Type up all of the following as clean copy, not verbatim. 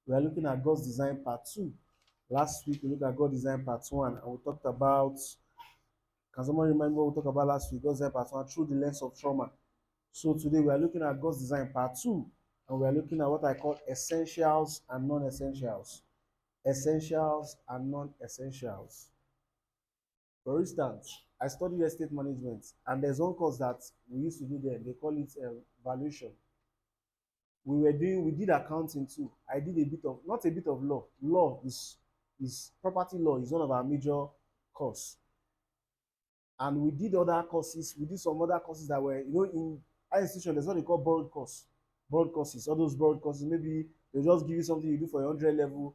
We are looking at God's design part 2. Last week we looked at God's design part 1 and we talked about, can someone remind me what we talked about last week? God's design part 1 through the lens of trauma. So today we are looking at God's design part 2 and we are looking at what I call essentials and non-essentials. Essentials and non-essentials. For instance, I studied estate management and there's one course that we used to do there. They call it valuation. We did accounting too. I did a bit of, not a bit of law. Law is property law is one of our major course. And we did other courses. We did some other courses that were, in higher institution, there's what they call borrowed course. Borrowed courses. All those borrowed courses, maybe they just give you something you do for your 100 level,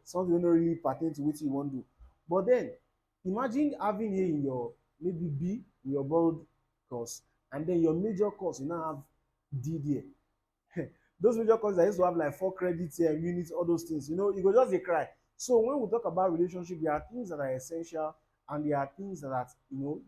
something you don't really pertain to what you want to do. But then imagine having A in your maybe B in your borrowed course, and then your major course you now have D there. Those major courses that used to have like 4 credits here, units, all those things, you go just dey cry. So when we talk about relationship, there are things that are essential and there are things that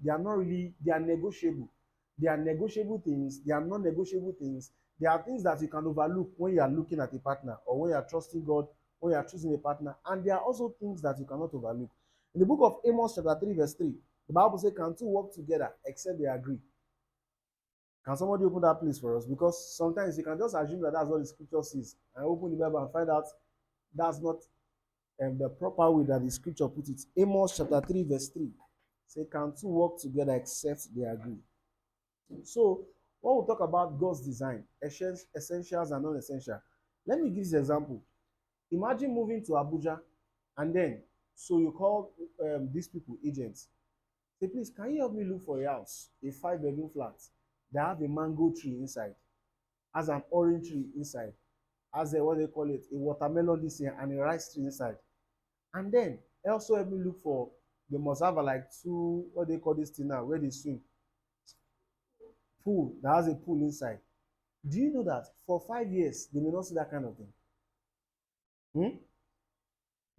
they are not really, they are negotiable. There are negotiable things, there are non-negotiable things. There are things that you can overlook when you are looking at a partner or when you are trusting God, when you are choosing a partner. And there are also things that you cannot overlook. In the book of Amos chapter 3 verse 3, the Bible says, can two work together except they agree? Can somebody open that place for us? Because sometimes you can just assume that that's what the scripture says and open the Bible and find out that's not the proper way that the scripture put it. Amos chapter 3 verse 3 say, can two work together except they agree? So when we talk about God's design, essentials and non-essential, let me give you an example. Imagine moving to Abuja and then so you call these people agents. Say, please, can you help me look for a house, a 5-bedroom flat that have a mango tree inside, has an orange tree inside, has a what they call it, a watermelon this year and a rice tree inside. And then also help me look for, they must have like two, what they call this thing now, where they swim, pool that has a pool inside. Do you know that for 5 years they may not see that kind of thing? Hmm?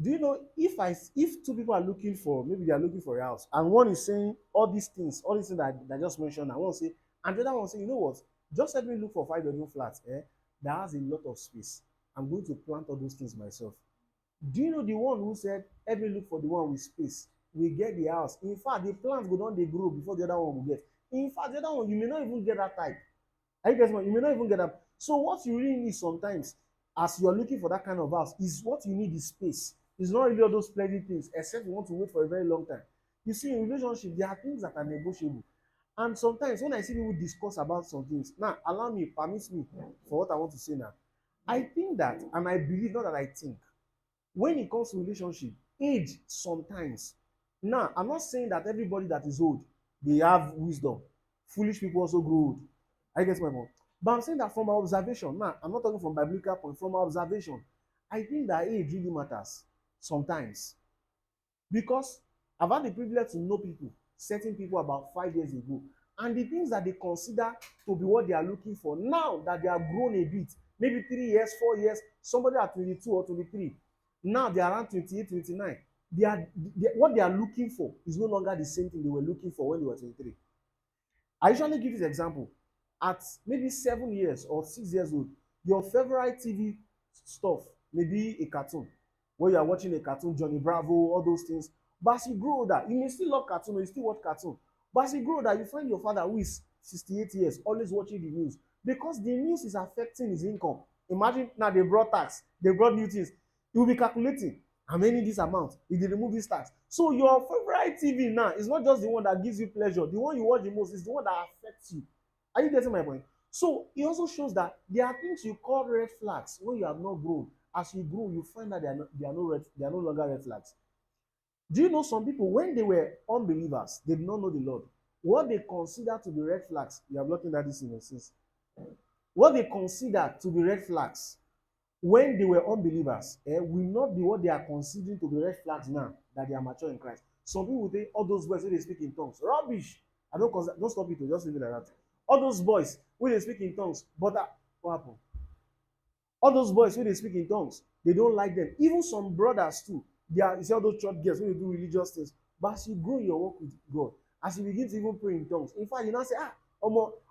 Do you know if two people are looking for, maybe they are looking for a house and one is saying all these things that I just mentioned, I want to say, and the other one say, you know what, just help me look for 5-bedroom flats that has a lot of space. I'm going to plant all those things myself. Do you know the one who said help me look for the one with space will get the house? In fact, the plants go don dey grow before the other one will get. In fact, the other one you may not even get that type. Are you getting me? You may not even get that. So what you really need sometimes, as you are looking for that kind of house, is what you need is space. It's not really all those plenty things, except you want to wait for a very long time. You see, in relationship, there are things that are negotiable. And sometimes when I see people discuss about some things, now allow me, permit me for what I want to say now. I think that, and I believe, not that I think, when it comes to relationship, age sometimes. Now, I'm not saying that everybody that is old, they have wisdom. Foolish people also grow old. I get my point. But I'm saying that from my observation, now, I'm not talking from biblical point, from my observation, I think that age really matters sometimes. Because I've had the privilege to know people, certain people about 5 years ago, and the things that they consider to be what they are looking for now that they have grown a bit, maybe 3 years, 4 years, somebody at 22 or 23, now they are around 28, 29. What they are looking for is no longer the same thing they were looking for when they were 23. I usually give this example. At maybe 7 years or 6 years old, your favorite TV stuff may be a cartoon, where you are watching a cartoon, Johnny Bravo, all those things. But as you grow older, you may still love cartoon or you still watch cartoon. But as you grow older, you find your father who is 68 years always watching the news because the news is affecting his income. Imagine now they brought tax, they brought new things. He will be calculating how many this amount if they remove this tax. So your favorite TV now is not just the one that gives you pleasure. The one you watch the most is the one that affects you. Are you getting my point? So it also shows that there are things you call red flags when you have not grown. As you grow, you find that they are no longer red flags. Do you know some people, when they were unbelievers, they did not know the Lord? What they consider to be red flags, you have not that this in since. What they consider to be red flags when they were unbelievers will not be what they are considering to be red flags now that they are mature in Christ. Some people will say all those boys when they speak in tongues, rubbish. Don't stop it, just leave it like that. All those boys when they speak in tongues, but what happened? All those boys when they speak in tongues, they don't like them. Even some brothers too. You see all those church girls when they do religious things. But as you grow in your work with God, as you begin to even pray in tongues, in fact, you now say,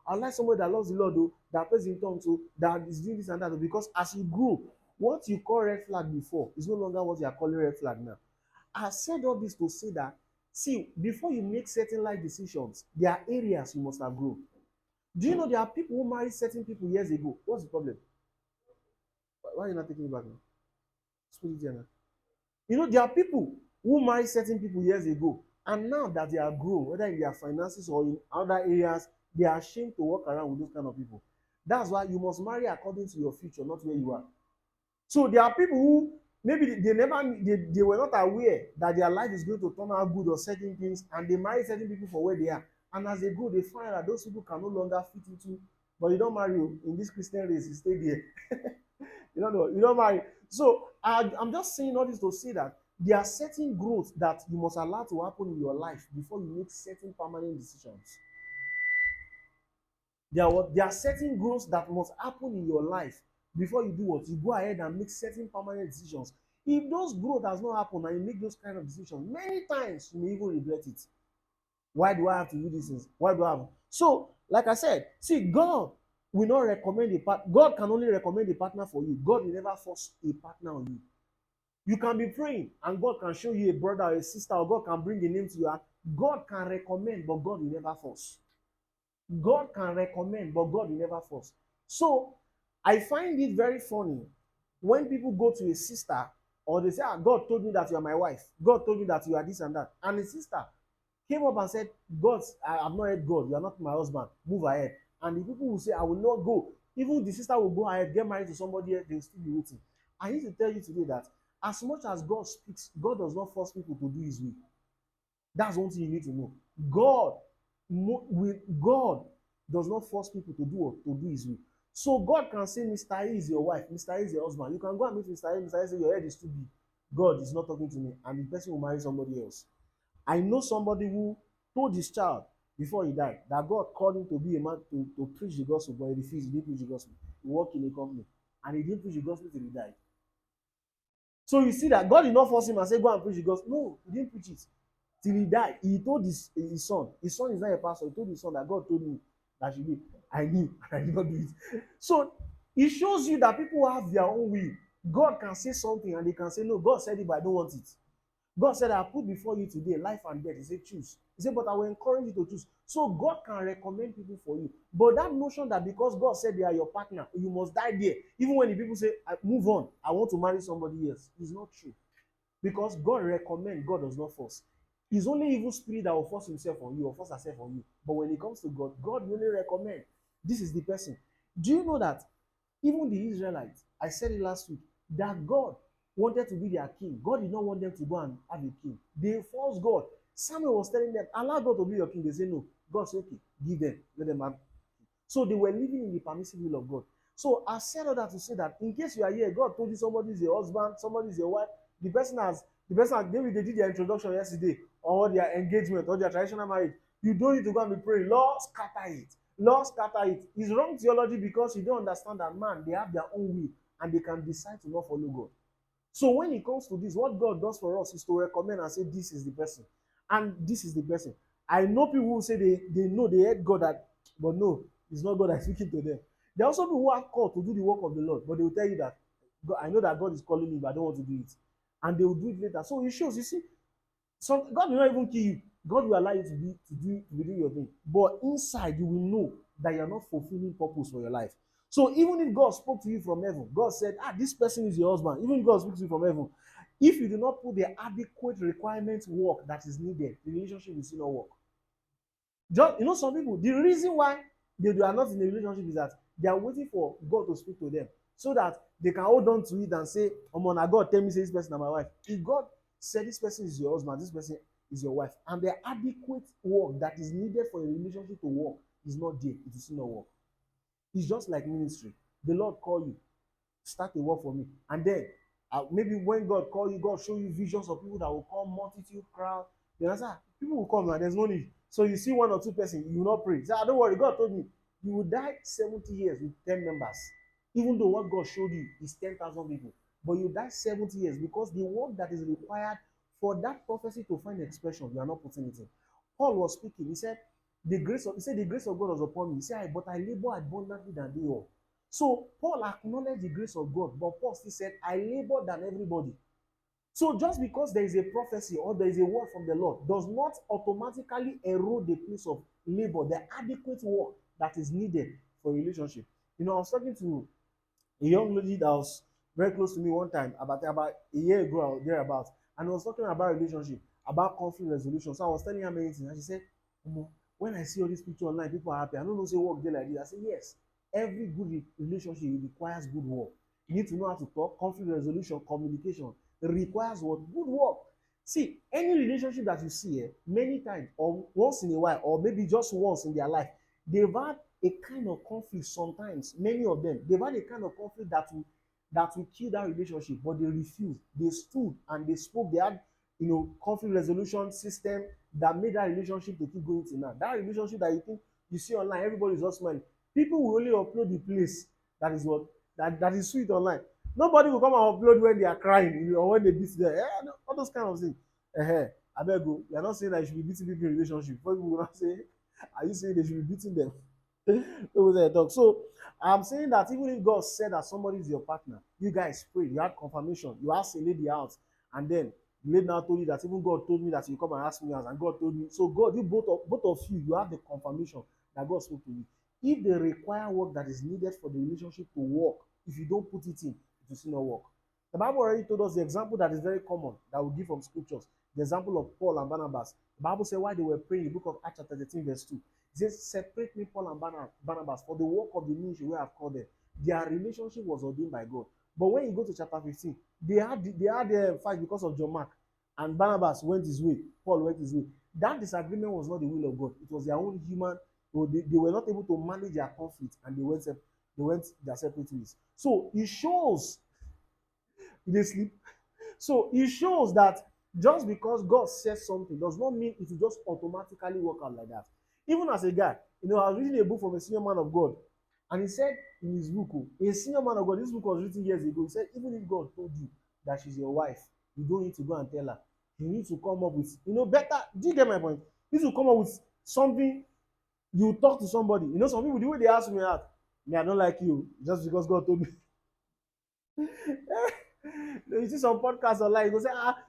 I like somebody that loves the Lord, though, that prays in tongues, that is doing this and that, because as you grow, What you call red flag before is no longer what you are calling red flag now. I said all this to say that, see, before you make certain life decisions, there are areas you must have grown. Do you know there are people who married certain people years ago? What's the problem? Why are you not taking it back now? Speak it here now. You know, there are people who married certain people years ago, and now that they are grown, whether in their finances or in other areas, they are ashamed to walk around with those kind of people. That's why you must marry according to your future, not where you are. So there are people who maybe they were not aware that their life is going to turn out good or certain things, and they marry certain people for where they are. And as they go, they find that those people can no longer fit into. But you don't marry in this Christian race, you stay there. You don't know, you don't marry. So I'm just saying all this to say that there are certain growth that you must allow to happen in your life before you make certain permanent decisions. There are certain growths that must happen in your life before you do what? You go ahead and make certain permanent decisions. If those growth has not happened and you make those kind of decisions, many times you may even regret it. Why do I have to do these things? Why do I have? So, like I said, see, God will not recommend a part. God can only recommend a partner for you. God will never force a partner on you. You can be praying and God can show you a brother or a sister, or God can bring a name to you. God can recommend, but God will never force. God can recommend, but God will never force. So I find it very funny when people go to a sister or they say, God told me that you are my wife. God told me that you are this and that. And the sister came up and said, God, I have not heard God. You are not my husband. Move ahead. And the people will say, I will not go. Even the sister will go ahead, get married to somebody else, they will still be waiting. I need to tell you today that as much as God speaks, God does not force people to do his will. That's one thing you need to know. God God does not force people to do what? To do his will. So God can say, Mr. A is your wife, Mr. A is your husband. You can go and meet Mr. A, Mr. A say your head is too big. God is not talking to me, and the person will marry somebody else. I know somebody who told his child before he died that God called him to be a man to preach the gospel, but he refused. He didn't preach the gospel. He worked in a company, and he didn't preach the gospel till he died. So you see that God did not force him and say, go and preach the gospel. No, he didn't preach it till he died. He told his son. His son is not a pastor. He told his son that God told me that should be. I knew, and I did not do it. So it shows you that people have their own will. God can say something and they can say, no, God said it, but I don't want it. God said, I put before you today life and death. He said, choose. He said, but I will encourage you to choose. So God can recommend people for you. But that notion that because God said they are your partner, you must die there. Even when the people say, move on, I want to marry somebody else, is not true. Because God recommends, God does not force. It's only evil spirit that will force himself on you or force herself on you. But when it comes to God, God will only recommend. This is the person. Do you know that even the Israelites, I said it last week, that God wanted to be their king. God did not want them to go and have a king. They forced God. Samuel was telling them, allow God to be your king. They say no. God said, okay, give them, let them have. So they were living in the permissive will of God. So I said all that to say that in case you are here, God told you somebody is your husband, somebody is your wife. The person has maybe they did their introduction yesterday, or their engagement, or their traditional marriage. You don't need to go and be praying, Lord, scatter it. Lord, scatter it. It's wrong theology because you don't understand that man, they have their own will and they can decide to not follow God. So when it comes to this, what God does for us is to recommend and say, this is the person. And this is the person. I know people who say they know they heard God, that, but no, it's not God that's speaking to them. There are also people who are called to do the work of the Lord, but they will tell you that, God, I know that God is calling me, but I don't want to do it. And they will do it later. So it shows, you see, God will not even kill you. God will allow you to do your thing. But inside, you will know that you are not fulfilling purpose for your life. So even if God spoke to you from heaven, God said, this person is your husband. Even if God speaks to you from heaven, if you do not put the adequate requirement work that is needed, the relationship will still not work. Just, some people, the reason why they are not in a relationship is that they are waiting for God to speak to them so that they can hold on to it and say, na God tell me say this person is my wife. If God said this person is your husband, this person is your wife, and the adequate work that is needed for a relationship to work is not there, it will still not work. It's just like ministry. The Lord call you, start a work for me, and then maybe when God call you, God show you visions of people that will come, multitude, crowd. You understand? People will come and there's no need. So you see one or two person, you will not pray. Say, don't worry, God told me you will die 70 years with 10 members. Even though what God showed you is 10,000 people, but you die 70 years because the work that is required for that prophecy to find expression, you are not putting it in. Paul was speaking. He said, the grace of God was upon me. He said, but I labor abundantly than they all. So Paul acknowledged the grace of God, but Paul still said, I labor than everybody. So just because there is a prophecy or there is a word from the Lord does not automatically erode the place of labor, the adequate work that is needed for a relationship. You know, I was talking to a young lady that was very close to me one time about a year ago or thereabouts, and I was talking about relationship, about conflict resolution. So I was telling her many things, and she said, when I see all these pictures online, people are happy. I don't know say work dey like this. I say yes. Every good relationship requires good work. You need to know how to talk. Conflict resolution, communication requires what? Good work. See, any relationship that you see many times or once in a while or maybe just once in their life, they've had a kind of conflict sometimes. Many of them, they've had a kind of conflict that will kill that relationship, but they refused. They stood and they spoke. They had, conflict resolution system that made that relationship to keep going till now. That relationship that you think you see online, everybody's just smiling. People will only upload the place that is what that is sweet online. Nobody will come and upload when they are crying or when they beat them. All those kind of things. Abeg o, you are not saying that you should be beating people in relationship. Before people will not say, are you saying they should be beating them? People say talk. So I'm saying that even if God said that somebody is your partner, you guys prayed, you had confirmation, you asked a lady out, and then the lady now told you that even God told me that you come and ask me out, and God told me. So God, you both of you, you have the confirmation that God spoke to you. If they require work that is needed for the relationship to work, if you don't put it in, it will still not work. The Bible already told us the example that is very common that we give from scriptures. The example of Paul and Barnabas. The Bible said while they were praying, the book of Acts chapter 13, verse 2. It says, separate me, Paul and Barnabas, for the work of the ministry where I've called them. Their relationship was ordained by God. But when you go to chapter 15, they had a fight because of John Mark. And Barnabas went his way, Paul went his way. That disagreement was not the will of God. It was their own human, they were not able to manage their conflict and they went their separate ways. So it shows they sleep. So it shows that just because God says something does not mean it will just automatically work out like that. Even as a guy, I was reading a book from a senior man of God, and he said in his book, a senior man of God, this book was written years ago. He said, even if God told you that she's your wife, you don't need to go and tell her. You need to come up with, better. Do you get my point? You need to come up with something. You talk to somebody. Some people, the way they ask me out, me, I don't like you just because God told me. You see some podcasts online, you go say,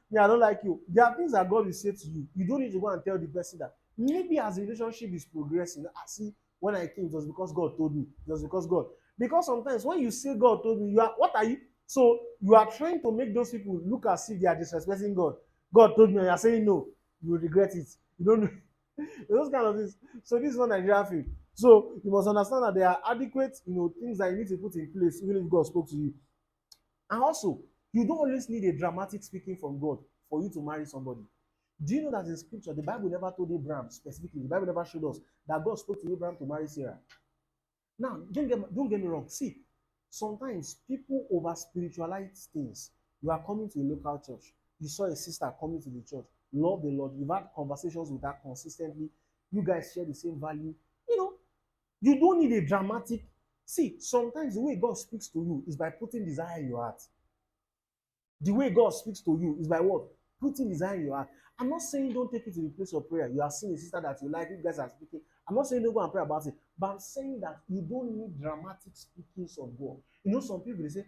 me, I don't like you. There are things that God will say to you. You don't need to go and tell the person that. Maybe as the relationship is progressing, see, when I came, it was because God told me. It was because God. Because sometimes when you say God told me, what are you? So you are trying to make those people look as if they are disrespecting God. God told me, and you are saying no. You will regret it. You don't know. Those kind of things. So this is not Nigeria film. So you must understand that there are adequate, things that you need to put in place, even if God spoke to you. And also, you don't always need a dramatic speaking from God for you to marry somebody. Do you know that in scripture, the Bible never told Abraham specifically, the Bible never showed us that God spoke to Abraham to marry Sarah? Now, don't get me wrong. See, sometimes people over spiritualize things. You are coming to a local church. You saw a sister coming to the church. Love the Lord. You've had conversations with her consistently. You guys share the same value. You don't need a dramatic. See, sometimes the way God speaks to you is by putting desire in your heart. The way God speaks to you is by what? Putting desire in your heart. I'm not saying don't take it to the place of prayer. You are seeing a sister that you like, you guys are speaking. I'm not saying don't go and pray about it, but I'm saying that you don't need dramatic speakings of God. Some people they say,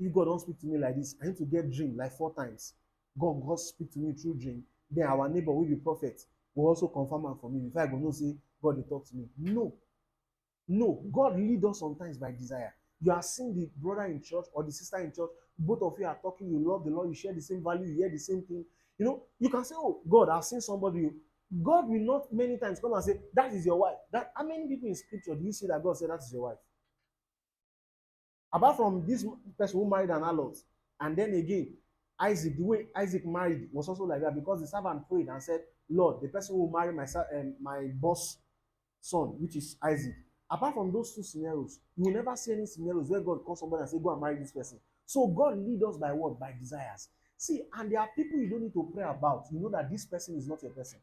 if God don't speak to me like this, I need to get dream like 4 times. God speak to me through dream. Then our neighbor will be prophet will also confirm am for me. Before I go know say God dey talk to me. No, God lead us sometimes by desire. You are seeing the brother in church or the sister in church, both of you are talking, you love the Lord, you share the same value, you hear the same thing. You can say, oh, God, I've seen somebody. God will not many times come and say, that is your wife. How many people in scripture do you see that God said that is your wife? Apart from this person who married an harlot, and then again, Isaac, the way Isaac married was also like that because the servant prayed and said, Lord, the person who will marry my boss son, which is Isaac. Apart from those two scenarios, you will never see any scenarios where God calls somebody and say, go and marry this person. So God lead us by what? By desires. See, and there are people you don't need to pray about. You know that this person is not your person.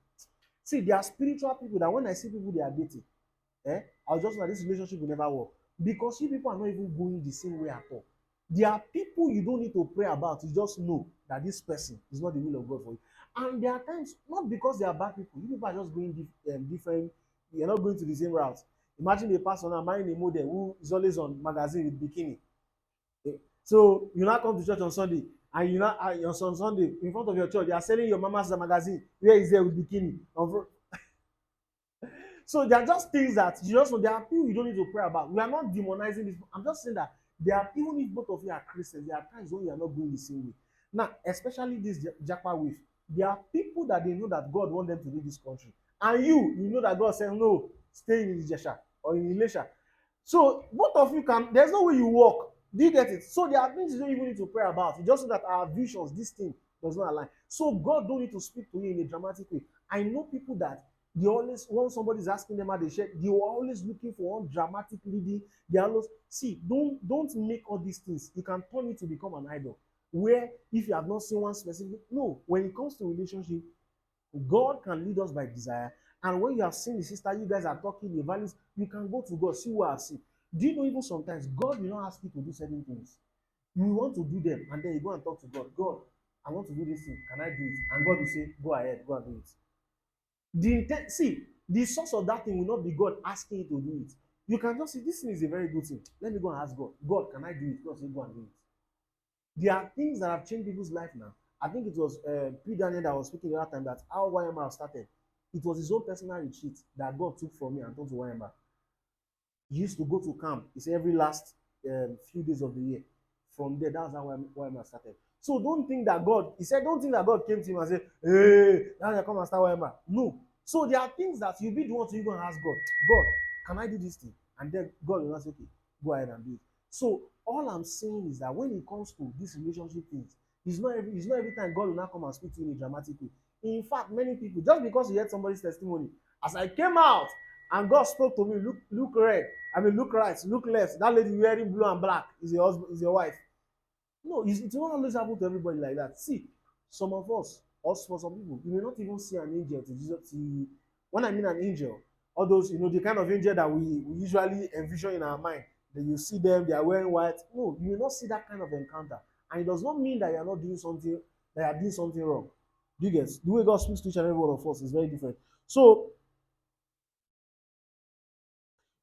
See, there are spiritual people that when I see people they are dating, I'll just know this relationship will never work. Because you people are not even going the same way at all. There are people you don't need to pray about. You just know that this person is not the will of God for you. And there are times, not because they are bad people, you people are just going different, you're not going to the same route. Imagine a pastor now marrying a model who is always on magazine with bikini. So you now come to church on Sunday, and you now on Sunday in front of your church, you are selling your mama's magazine where is there with bikini. So they are just things that you just know. There are people you don't need to pray about. We are not demonizing this. I'm just saying that there are, even if both of you are Christians, there are times when you are not going the same way. Now, especially this Japa wave, there are people that they know that God wants them to lead this country, and you know that God said no, stay in Ijesha or in Ilesha. So both of you can. There's no way you walk. Do you get it? So there are things you don't even need to pray about. You just know that our visions, this thing does not align. So God don't need to speak to you in a dramatic way. I know people that they always, when somebody is asking them how they share, they are always looking for one dramatic leading. They are always, see, don't make all these things. You can turn it to become an idol. Where if you have not seen one specific, no, when it comes to relationship, God can lead us by desire. And when you have seen the sister, you guys are talking the values, you can go to God, see what I've seen. Do you know even sometimes God will not ask you to do certain things? You want to do them, and then you go and talk to God. God, I want to do this thing. Can I do it? And God will say, go ahead, go and do it. The intent, see, the source of that thing will not be God asking you to do it. You can just say, this thing is a very good thing. Let me go and ask God. God, can I do it? God say, go and do it. There are things that have changed people's life now. I think it was P. Daniel that was speaking the other time that how YMR started. It was his own personal retreat that God took from me and told to YMR. He used to go to camp. It's every last few days of the year. From there, that's how YMR started. So don't think that God, he said, don't think that God came to him and said, hey, now you come and start YMR. No. So there are things that you'll be the one to even ask God, God, can I do this thing? And then God will not say, okay, go ahead and do it. So all I'm saying is that when it comes to these relationship things, it's not every time God will not come and speak to you in a dramatic way. In fact, many people, just because you heard somebody's testimony, as I came out and God spoke to me, look red, look right, look left. That lady wearing blue and black is your husband, is your wife. No, it won't always happen to everybody like that. See, some of us, or for some people, you may not even see an angel to Jesus. When I mean an angel, all those, the kind of angel that we usually envision in our mind, that you see them, they are wearing white. No, you may not see that kind of encounter. And it does not mean that you are not doing something, that you are doing something wrong. Do you get? The way God speaks to each and every one of us is very different. So,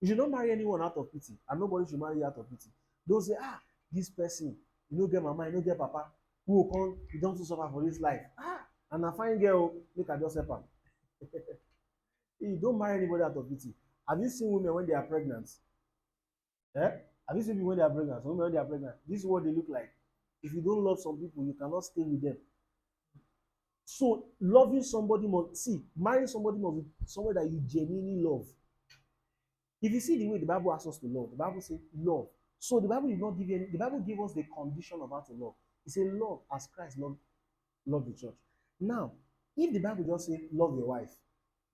you should not marry anyone out of pity, and nobody should marry you out of pity. Don't say, this person, you no get mama, you no get papa, who will come, you don too suffer for this life. And na fine girl, make I just help am. You don't marry anybody out of pity. Have you seen women when they are pregnant? Eh? Have you seen people when they are pregnant? Women when they are pregnant, this is what they look like. If you don't love some people, you cannot stay with them. So loving somebody must, see, marrying somebody must be somebody that you genuinely love. If you see the way the Bible asks us to love, the Bible says love. So the Bible did not give you any, the Bible gave us the condition of how to love. It said love as Christ loved the church. Now, if the Bible just say love your wife,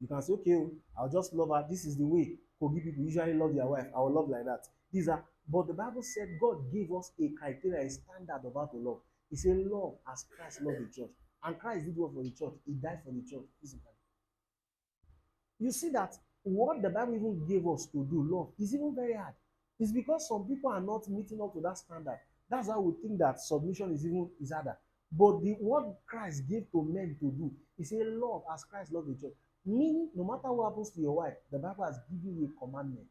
you can say, okay, I'll just love her. This is the way Kogi people usually love their wife. I will love like that. These are, but the Bible said God gave us a criteria, a standard of how to love. He said, love as Christ loved the church. And Christ did what for the church? He died for the church physically. You see that what the Bible even gave us to do, love, is even very hard. It's because some people are not meeting up to that standard. That's why we think that submission is harder. But what Christ gave to men to do, he said, love as Christ loved the church. Meaning, no matter what happens to your wife, the Bible has given you a commandment.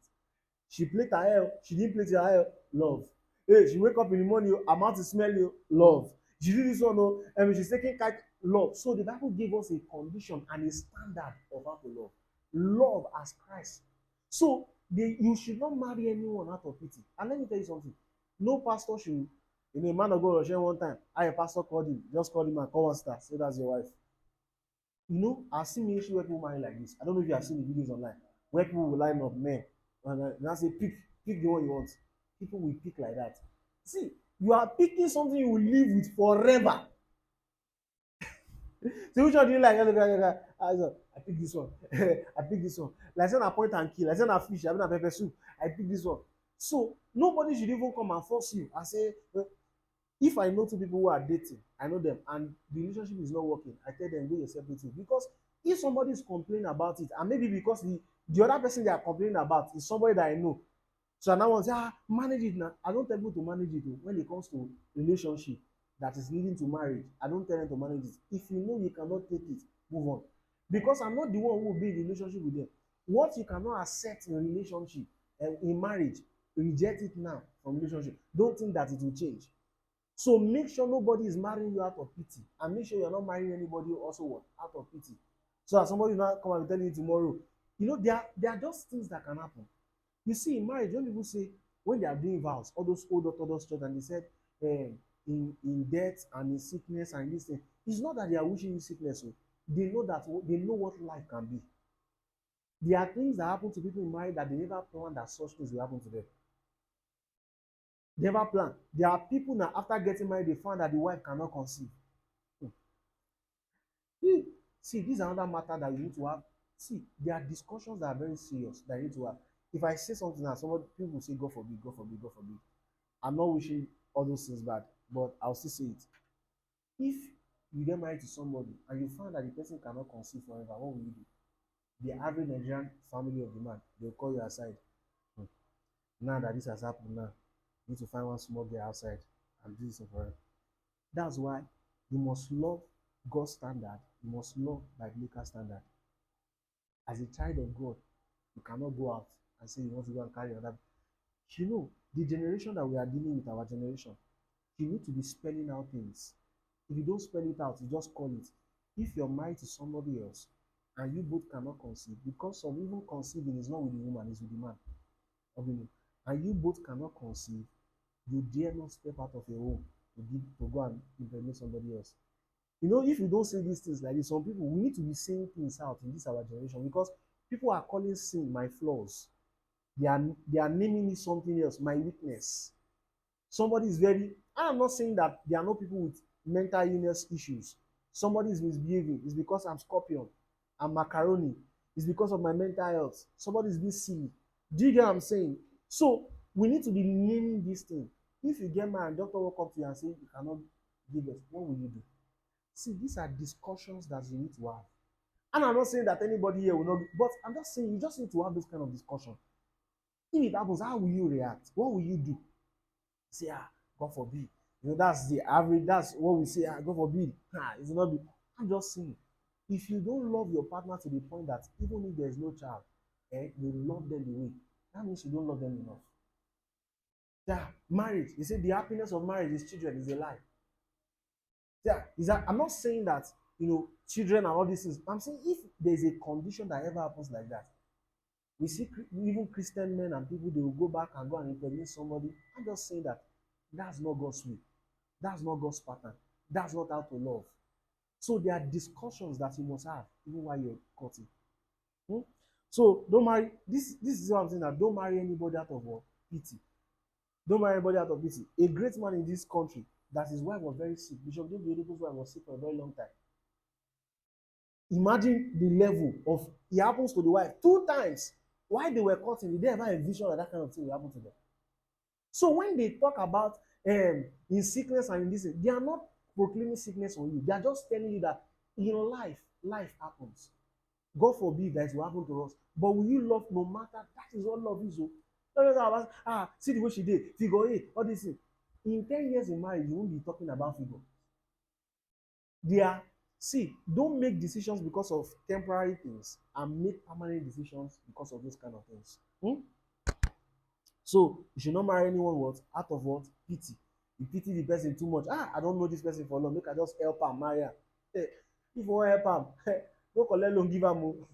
She played her hair, she didn't plait her hair, love. Hey, she wake up in the morning, her mouth is smelling, love. She did this one, she's taking kite, love. So the Bible gave us a condition and a standard of how to love. Love as Christ. So you should not marry anyone out of pity. And let me tell you something. No pastor should, a man of God was sharing one time, a pastor called him, just called him and call one star, say that's your wife. I've seen ministry where people marry like this. I don't know if you have seen the videos online, where people will line up men and now say, pick the one you want. People will pick like that. See, you are picking something you will live with forever. So which one do you like? I pick this one. I pick this one. Like say na point and kill, like say na fish, I mean na pepper soup. I pick this one. So nobody should even come and force you and say, if I know two people who are dating, I know them, and the relationship is not working, I tell them go your separate way. Because if somebody is complaining about it, and maybe because the other person they are complaining about is somebody that I know, so I now want to say, manage it now. I don't tell people to manage it when it comes to relationship that is leading to marriage. I don't tell them to manage it. If you know you cannot take it, move on. Because I'm not the one who will be in the relationship with them. What you cannot accept in a relationship, in marriage, reject it now from relationship. Don't think that it will change. So make sure nobody is marrying you out of pity, and make sure you're not marrying anybody also what out of pity. So that somebody will not come and tell you tomorrow. You know, there are just things that can happen. You see, in marriage, when people say, when they are doing vows, all those old Orthodox church, and they said, in death and in sickness and this thing, it's not that they are wishing you sickness. So they know that they know what life can be. There are things that happen to people in marriage that they never planned that such things will happen to them. They never plan. There are people now after getting married, they found that the wife cannot conceive. Hmm. See, this is another matter that you need to have. See, there are discussions that are very serious that you need to have. If I say something now, somebody people say, God forbid, God forbid, God forbid. I'm not wishing all those things bad, but I'll still say it. If you get married to somebody and you find that the person cannot conceive forever, what will you do? The average Nigerian family of the man, they'll call you aside. Hmm. Now that this has happened now, you need to find one small girl outside and do this for her. That's why you must love God's standard. You must love biblical standard. As a child of God, you cannot go out and say you want to go and carry another. You know, the generation that we are dealing with, our generation, you need to be spelling out things. If you don't spell it out, you just call it. If you're married to somebody else and you both cannot conceive, because some even conceiving is not with the woman, it's with the man. And you both cannot conceive, you dare not step out of your home to go and impregnate somebody else. You know, if you don't say these things like this, some people, we need to be saying things out in this our generation, because people are calling sin my flaws. They are naming it something else, my weakness. Somebody is very, I'm not saying that there are no people with mental illness issues. Somebody is misbehaving, it's because I'm Scorpion, I'm macaroni, it's because of my mental health. Somebody is being silly. Do you get what I'm saying? So we need to be naming this thing. If you get married and doctor walk up to you and say you cannot give birth, what will you do? See, these are discussions that you need to have. And I'm not saying that anybody here will not, but I'm just saying you just need to have this kind of discussion. If it happens, how will you react? What will you do? Say, God forbid. You know, that's the average, that's what we say, God forbid. It's not be. I'm just saying, if you don't love your partner to the point that even if there's no child, you love them the way, that means you don't love them enough. Yeah, marriage. They say the happiness of marriage is children is a lie. Yeah, is that I'm not saying that children and all these things. I'm saying if there's a condition that ever happens like that, we see even Christian men and people, they will go back and go and impregnate somebody. I'm just saying that that's not God's way. That's not God's pattern. That's not how to love. So there are discussions that you must have even while you're courting. Hmm? So don't marry. This is what I'm saying, that don't marry anybody out of what? Pity. Don't marry anybody out of pity. A great man in this country that his wife was very sick. Bishop David Oyedepo's wife was sick for a very long time. Imagine the level of it happens to the wife 2 times. While they were courting, did they ever envision that kind of thing will happen to them? So when they talk about in sickness and in this, they are not proclaiming sickness on you. They are just telling you that in life happens. God forbid that it will happen to us. But will you love no matter? That is what love is. See the way she did, figure eight, all this thing. In 10 years in marriage, you won't be talking about figure. They are, see, don't make decisions because of temporary things and make permanent decisions because of those kind of things. So you should not marry anyone what out of what pity. You pity the person too much. I don't know this person for long, make I just help am marry am. If you wan help am, go collect loan give am o.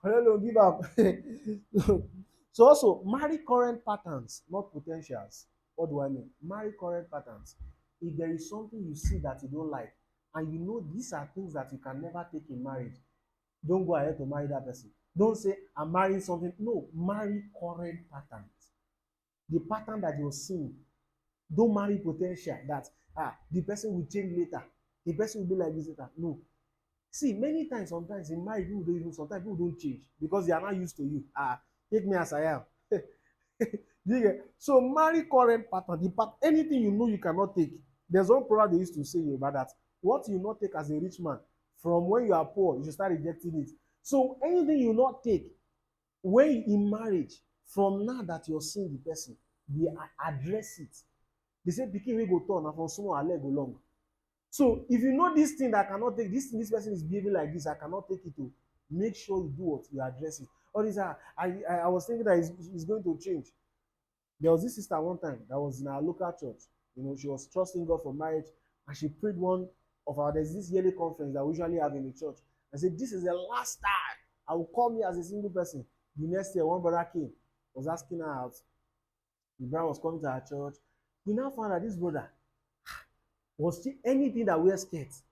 Collect loan give am. So also marry current patterns, not po ten tials. What do I mean? Marry current patterns. If there is something you see that you don't like, and you know these are things that you can never take in marriage, don't go ahead to marry that person. Don't say I'm marrying something. No, marry current patterns. The pattern that you're seeing. Don't marry potential that the person will change later. The person will be like this later. No. See, many times, sometimes in marriage, people don't even, sometimes people don't change because they are not used to you. Take me as I am. Do you get? So marry current pattern. Anything you know you cannot take. There's one proverb they used to say about that. What you not take as a rich man, from when you are poor, you should start rejecting it. So anything you not take when in marriage, from now that you're seeing the person, they address it. They say pikin wey go turn na from small her leg go long. So if you know this thing that I cannot take, this person is behaving like this, I cannot take it o, make sure you do what? You address it. All this, I was thinking that it's going to change. There was this sister one time that was in our local church. You know, she was trusting God for marriage, and she prayed one of our, there's this yearly conference that we usually have in the church. I said, this is the last time I will come here as a single person. The next year, one brother came, was asking her out. The brother was coming to our church. We now found that this brother was anything that wears skirts.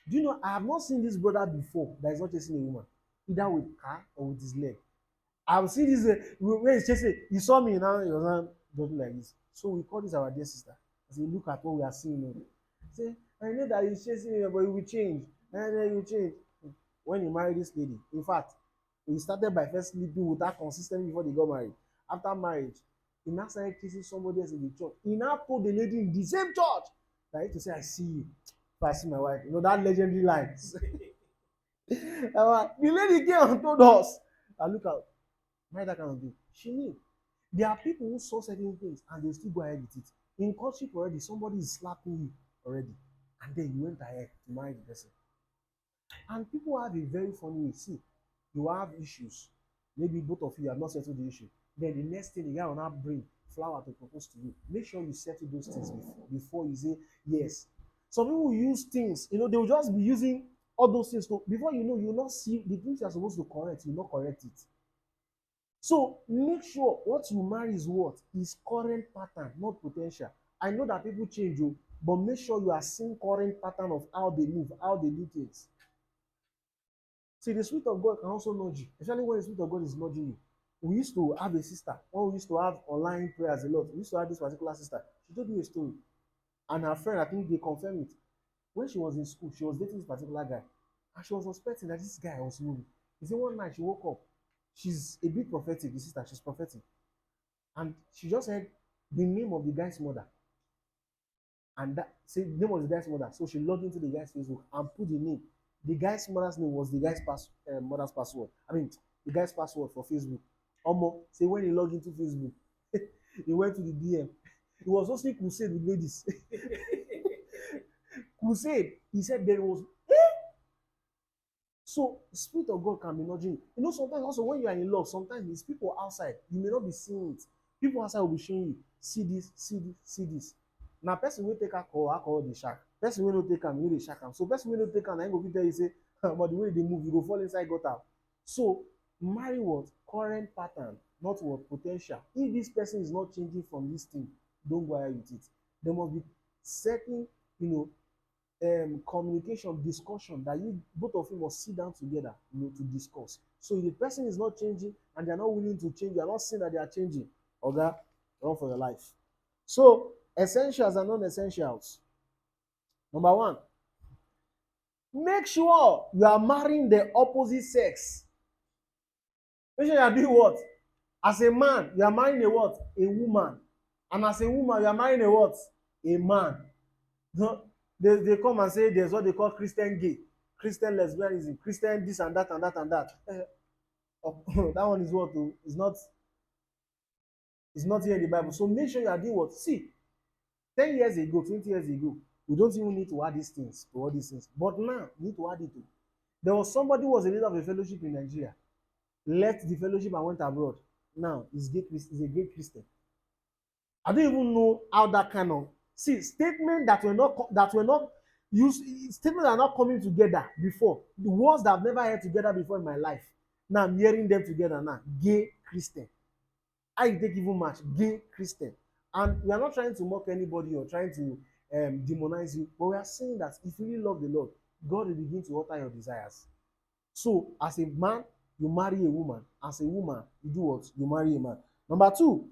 Do you know, I have not seen this brother before that is not chasing a woman, either with car or with his leg. I've seen this when he's chasing, he saw me now, he was not doing like this. So we call this our dear sister. I say, look at what we are seeing now. Say, I know that he's chasing me, but he will change. And then he will change. When he married this lady, in fact, he started by first sleeping with her consistently before they got married. After marriage, he now started kissing somebody else in the church. He now told the lady in the same church that I used to say, I see you. If I see my wife, you know that legendary line. The lady came and told us, and look out, marry that kind of thing. She knew. There are people who saw certain things and they still go ahead with it. In courtship already, somebody is slapping you already, and then you went ahead to marry the person. And people have a very funny way. See, you have issues. Maybe both of you have not settled the issue. Then the next thing the guy will now bring flower to propose to you. Make sure you settle those things before you say yes. Some people use things, you know, they will just be using all those things to, before you know, you will not see the things you are supposed to correct, you will not correct it. So make sure what you marry is what? Is current pattern, not potential. I know that people change you, but make sure you are seeing current pattern of how they move, how they do things. See, the Spirit of God can also nudge you, especially when the Spirit of God is nudging you. We used to have a sister, when we used to have online prayers a lot, we used to have this particular sister. She told me a story, and her friend, I think they confirmed it. When she was in school, she was dating this particular guy, and she was suspecting that this guy was moving. He said one night she woke up, she's a bit prophetic, the sister, she's prophetic, and she just said the name of the guy's mother, and that say the name of the guy's mother. So she logged into the guy's Facebook and put the name. The guy's mother's name was the guy's mother's password. I mean, the guy's password for Facebook. Omo, say when he logged into Facebook, he went to the DM. He was hosting crusade with ladies. Crusade. He said there was. So the Spirit of God can be nudging you. You know, sometimes also when you are in love, sometimes it's people outside. You may not be seeing it. People outside will be showing you, see this, see this, see this. Now, person will take alcohol, the shark. Person will not take am, you dey shark am. So person will not take am, na him go fit tell you say, but the way they move, you go fall inside gutter. So marry what? Current pattern, not what? Potential. If this person is not changing from this thing, don't go ahead with it. There must be certain, you know, communication, discussion that you both of you must sit down together, you know, to discuss. So if the person is not changing and they are not willing to change, you are not seeing that they are changing, oga, run for your life. So essentials and non-essentials. Number one, make sure you are marrying the opposite sex. Make sure you are doing what? As a man, you are marrying a what? A woman. And as a woman, you are marrying a what? A man. No, they come and say there's what they call Christian gay, Christian lesbianism, Christian this and that and that and that. That one is what? It's not here in the Bible. So make sure you are doing what? See, 10 years ago, 20 years ago, we don't even need to add these things to all these things. But now, you need to add it to. There was somebody who was a leader of a fellowship in Nigeria, left the fellowship and went abroad. Now, he's a great Christian. I don't even know how that kind of statements that were not used, statements that are not coming together before. The words that I've never heard together before in my life. Now I'm hearing them together now. Gay Christian. I take even much gay Christian. And we are not trying to mock anybody or trying to demonize you, but we are saying that if you really love the Lord, God will begin to utter your desires. So as a man, you marry a woman. As a woman, you do what? You marry a man. Number two,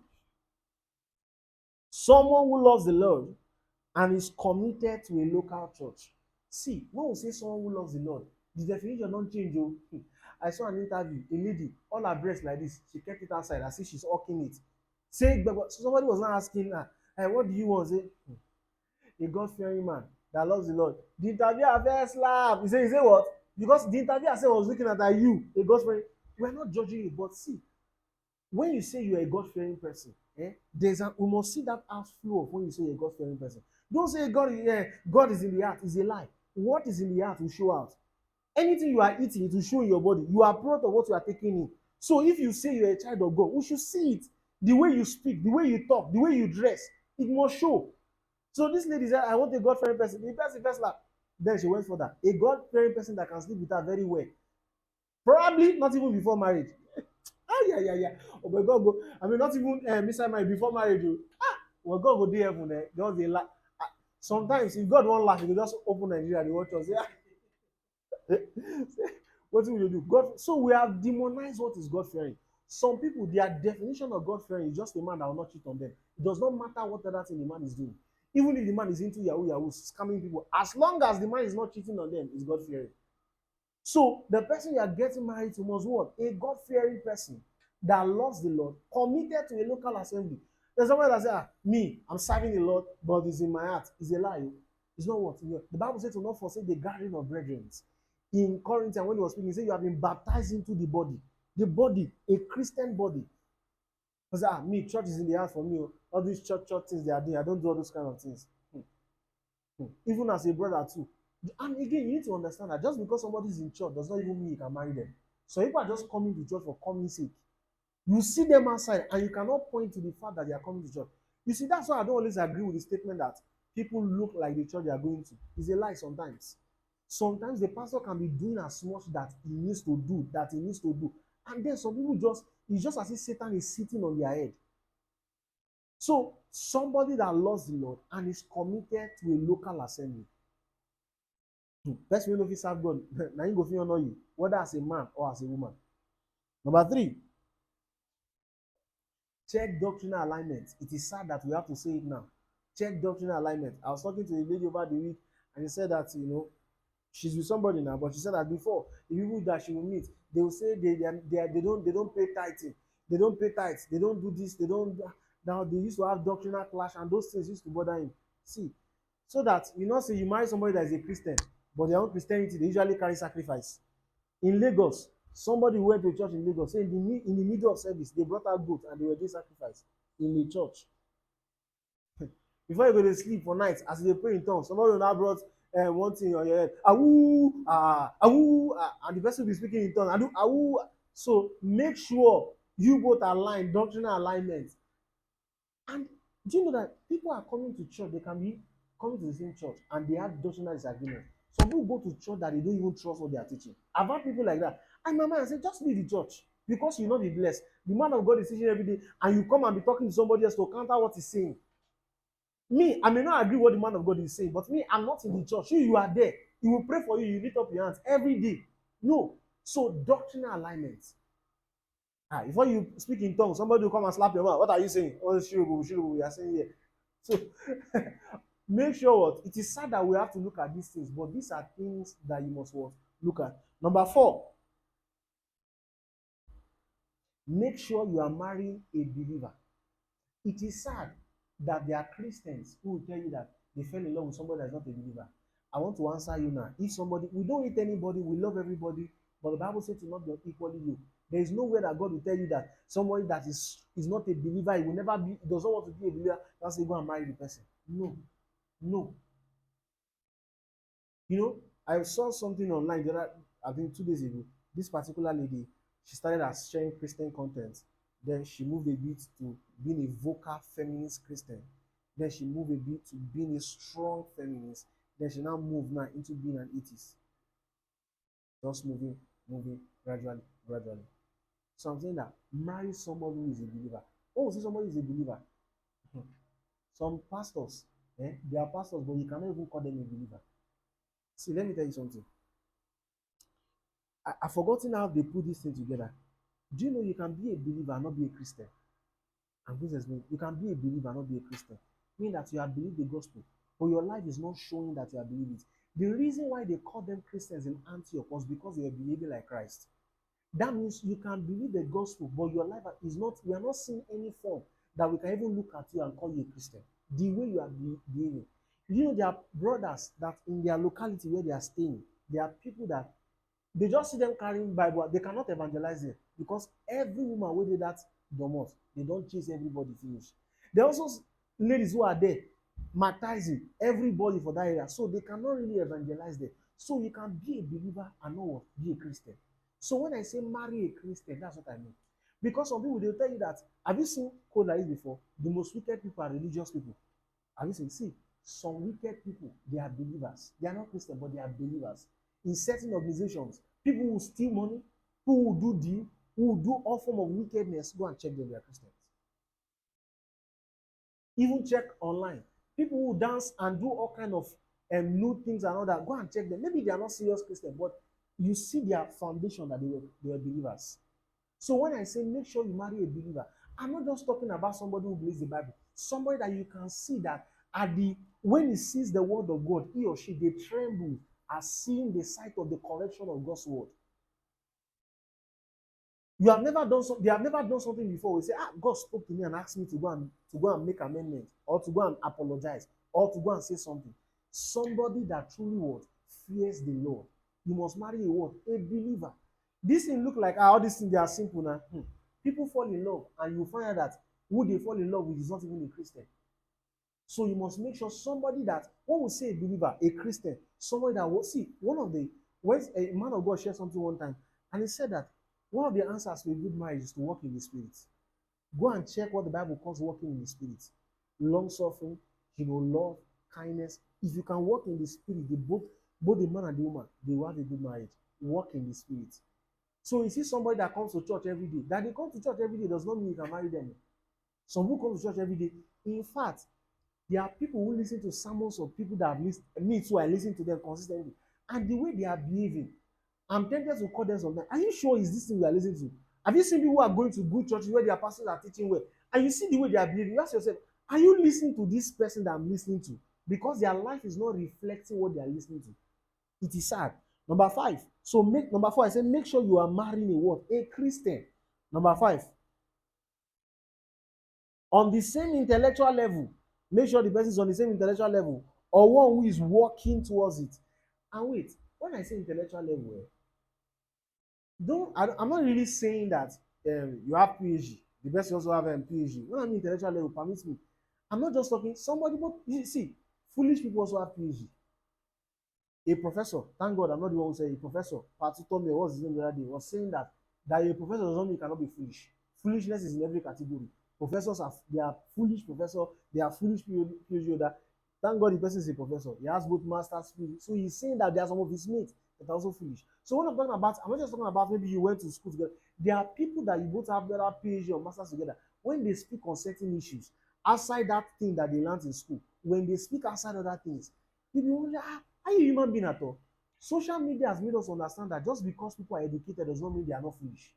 someone who loves the Lord and is committed to a local church. See, when we say someone who loves the Lord, the definition don't change. Oh. I saw an interview, a lady, all her breasts like this, she kept it outside as if she's hawking it. Say, but somebody was not asking her, hey, what do you want? Say, a God-fearing man that loves the Lord. The interviewer first laugh. He say what? Because the interviewer said was looking at her, you, a God-fearing. We're not judging you, but see, when you say you're a God-fearing person, we must see that outflow of when you say you're a God-fearing person. Don't say God is in the heart. It's a lie. What is in the heart will show out. Anything you are eating, it will show in your body. You are product of what you are taking in. So if you say you're a child of God, we should see it. The way you speak, the way you talk, the way you dress, it must show. So this lady said, I want a God-fearing person. The person first like, then she went further. A God-fearing person that can sleep with her very well. Probably not even before marriage. Ah, yeah, yeah, yeah. Oh, but God go. I mean, not even inside marriage, before marriage. Oh. Ah, well, God go dey heaven. Just dey laugh. Ah, sometimes if God wan laugh, he go just open Nigeria, dey watch us. Yeah. What will you do? God. So we have demonized what is God fearing. Some people, their definition of God fearing is just a man that will not cheat on them. It does not matter what other thing the man is doing. Even if the man is into Yahoo, scamming people, as long as the man is not cheating on them, is God fearing. So the person you are getting married to must what? A God fearing person that loves the Lord, committed to a local assembly. There's someone that says, me, I'm serving the Lord, but it's in my heart. It's a lie. It's not what? The Bible says to not forsake the gathering of brethren. In Corinthians, when he was speaking, he said, you have been baptized into the body. The body, a Christian body. Because me, church is in the heart for me. All these church things they are doing, I don't do all those kind of things. Even as a brother too. And again, you need to understand that just because somebody is in church does not even mean you can marry them. So people are just coming to church for coming sake. You see them outside and you cannot point to the fact that they are coming to church. You see, that's why I don't always agree with the statement that people look like the church they are going to. It's a lie sometimes. Sometimes the pastor can be doing as much that he needs to do, And then some people it's just as if Satan is sitting on their head. So somebody that loves the Lord and is committed to a local assembly. Person wey no fit serve God, na him go fit honor you, whether as a man or as a woman. Number 3, check doctrinal alignment. It is sad that we have to say it now. Check doctrinal alignment. I was talking to a lady over the week, and she said that she's with somebody now, but she said that before the people that she will meet, they will say they don't pay tithing, they don't pay tithes, they don't do this, they don't. Now they used to have doctrinal clash, and those things used to bother him. See, so that say you marry somebody that is a Christian, but their own Christianity they usually carry sacrifice. In Lagos, somebody went to a church in Lagos, say in the middle of service they brought out goat and they were doing sacrifice in the church. Before you go to sleep for night, as you dey pray in tongues, somebody will now brought one thing on your head, awoo, awoo, and the person will be speaking in tongues, and do awoo. So make sure you both align, doctrinal alignment. And do you know that people are coming to church, they can be coming to the same church and they have doctrinal disagreement. Some people go to church that they don't even trust what they are teaching. I've had people like that. And my man said, just leave the church because you will not be blessed. The man of God is teaching every day, and you come and be talking to somebody else to counter what he's saying. Me, I may not agree what the man of God is saying, but me, I'm not in the church. You are there. He will pray for you. You lift up your hands every day. No. So doctrinal alignment. Before you speak in tongues, somebody will come and slap your mouth. What are you saying? Oh, shirubu, we are saying here. So make sure what? It is sad that we have to look at these things, but these are things that you must what? Look at. Number 4, make sure you are marrying a believer. It is sad that there are Christians who will tell you that they fell in love with somebody that is not a believer. I want to answer you now. If somebody, we don't hate anybody, we love everybody, but the Bible says to not be equally yoked. There is no way that God will tell you that somebody that is not a believer, he will never be, he does not want to be a believer, that's why go and marry the person. No. No. I saw something online the other, I think 2 days ago. This particular lady, she started as sharing Christian content. Then she moved a bit to being a vocal feminist Christian. Then she moved a bit to being a strong feminist. Then she now moved now into being an atheist. Just moving gradually, gradually. So I'm saying that marry somebody who is a believer. Oh, see somebody is a believer. Some pastors, they are pastors, but you cannot even call them a believer. See, let me tell you something. I've forgotten how they put this thing together. Do you know you can be a believer and not be a Christian? And this mean you can be a believer and not be a Christian. Meaning that you have believed the gospel, but your life is not showing that you have believed it. The reason why they call them Christians in Antioch was because they were behaving like Christ. That means you can believe the gospel, but your life is not, we are not seeing any form that we can even look at you and call you a Christian. The way you are behaving. You know, there are brothers that in their locality where they are staying, there are people that they just see them carrying Bible, they cannot evangelize them because every woman wey dey that domot, they don chase everybody finish. There are also ladies who are there baptizing everybody for that area, so they cannot really evangelize them. So you can be a believer and not what? Be a Christian. So when I say marry a Christian, that's what I mean. Because some people they'll tell you that, have you seen code like this before? The most wicked people are religious people. Have you seen? See, some wicked people, they are believers. They are not Christian, but they are believers. In certain organizations, people who steal money, who will do deal, who will do all form of wickedness, go and check them, they are Christians. Even check online. People who dance and do all kind of new things and all that, go and check them. Maybe they are not serious Christians, but you see their foundation that they were believers. So when I say make sure you marry a believer, I'm not just talking about somebody who believes the Bible. Somebody that you can see that at the when he sees the word of God, he or she they tremble at seeing the sight of the correction of God's word. You have never done something. They have never done something before. We say, God spoke to me and asked me to go and make amendment, or to go and apologize, or to go and say something. Somebody that truly what fears the Lord. You must marry a what? A believer. This thing look like all these things they are simple now. People fall in love, and you find out that who they fall in love with is not even a Christian. So you must make sure somebody that what we say a believer, a Christian, somebody that will see one of the when a man of God shared something one time, and he said that one of the answers to a good marriage is to walk in the spirit. Go and check what the Bible calls walking in the spirit. Long suffering, love, kindness. If you can walk in the spirit, both the man and the woman, they will have a good marriage. Walk in the spirit. So you see somebody that comes to church every day. That they come to church every day does not mean you can marry them. Some who come to church every day. In fact, there are people who listen to sermons of people that have listened, me too, I listen to them consistently. And the way they are behaving, I'm tempted to call them sometimes. Are you sure is this thing we are listening to? Have you seen people who are going to good churches where their pastors are teaching well? And you see the way they are behaving, you ask yourself, are you listening to this person that I'm listening to? Because their life is not reflecting what they are listening to. It is sad. Number 5. So number 4, I said make sure you are marrying a what? A Christian. Number 5. On the same intellectual level, make sure the person is on the same intellectual level, or one who is working towards it. And wait, when I say intellectual level, I'm not really saying that you have PhD. The best also have PhD. When I mean intellectual level, permit me. I'm not just talking somebody, but you see, foolish people also have PhD. A professor, thank God I'm not the one who said a professor. Patu told me what's his name the other day, was saying that a professor does not mean you cannot be foolish. Foolishness is in every category. Professors are they are foolish professor, they are foolish PhD holder. Thank God the person is a professor. He has both masters, PhD. So he's saying that there are some of his mates that are also foolish. So when I'm talking about, I'm not just talking about maybe you went to school together. There are people that you both have better PhD or masters together. When they speak on certain issues outside that thing that they learned in school, when they speak outside other things, people wonder, are you a human being at all? Social media has made us understand that just because people are educated does not mean they are not foolish.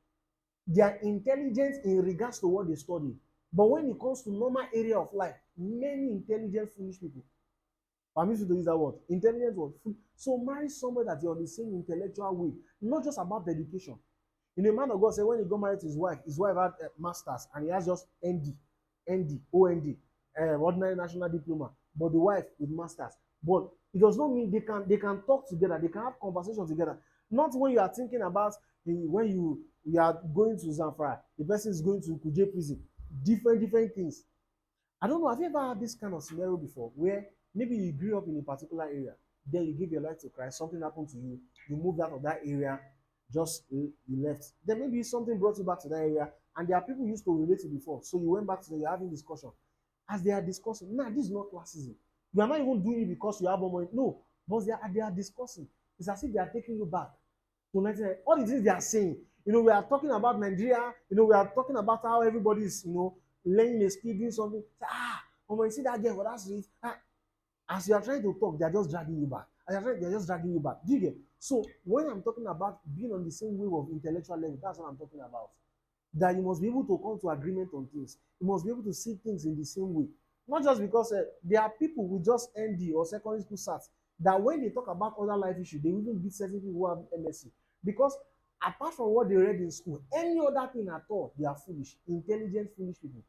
They are intelligent in regards to what they study. But when it comes to normal area of life, many intelligent foolish people, permit you to use that word, intelligent word. So marry somebody that you're on the same intellectual way, not just about the education. You know, a man of God said when he got married to his wife had masters and he has just OND, ordinary national diploma, but the wife with masters. But it does not mean they can talk together, they can have conversation together. Not when you are thinking about when you are going to Zamfara, the person is going to Kuje prison, different things. I don't know, have you ever had this kind of scenario before where maybe you grew up in a particular area, then you give your life to Christ, something happened to you, you moved out of that area, just you left. Then maybe something brought you back to that area, and there are people you used to relate to before. So you went back to them, you're having discussion. As they are discussing, nah, this is not classism. You are not even doing it because you have more money. No, but they are discussing. It's as if they are taking you back to 1990. All the things they are saying. We are talking about Nigeria. We are talking about how everybody is, learning a skill, doing something. Say, you see that girl for that street. As you are trying to talk, they are just dragging you back. They are just dragging you back. Do you get? So when I'm talking about being on the same wave of intellectual level, that's what I'm talking about. That you must be able to come to agreement on things. You must be able to see things in the same way. Not just because there are people with just ND or secondary school SAT that when they talk about other life issues, they even beat certain people who have MSc. Because apart from what they read in school, any other thing at all, they are foolish, intelligent, foolish people.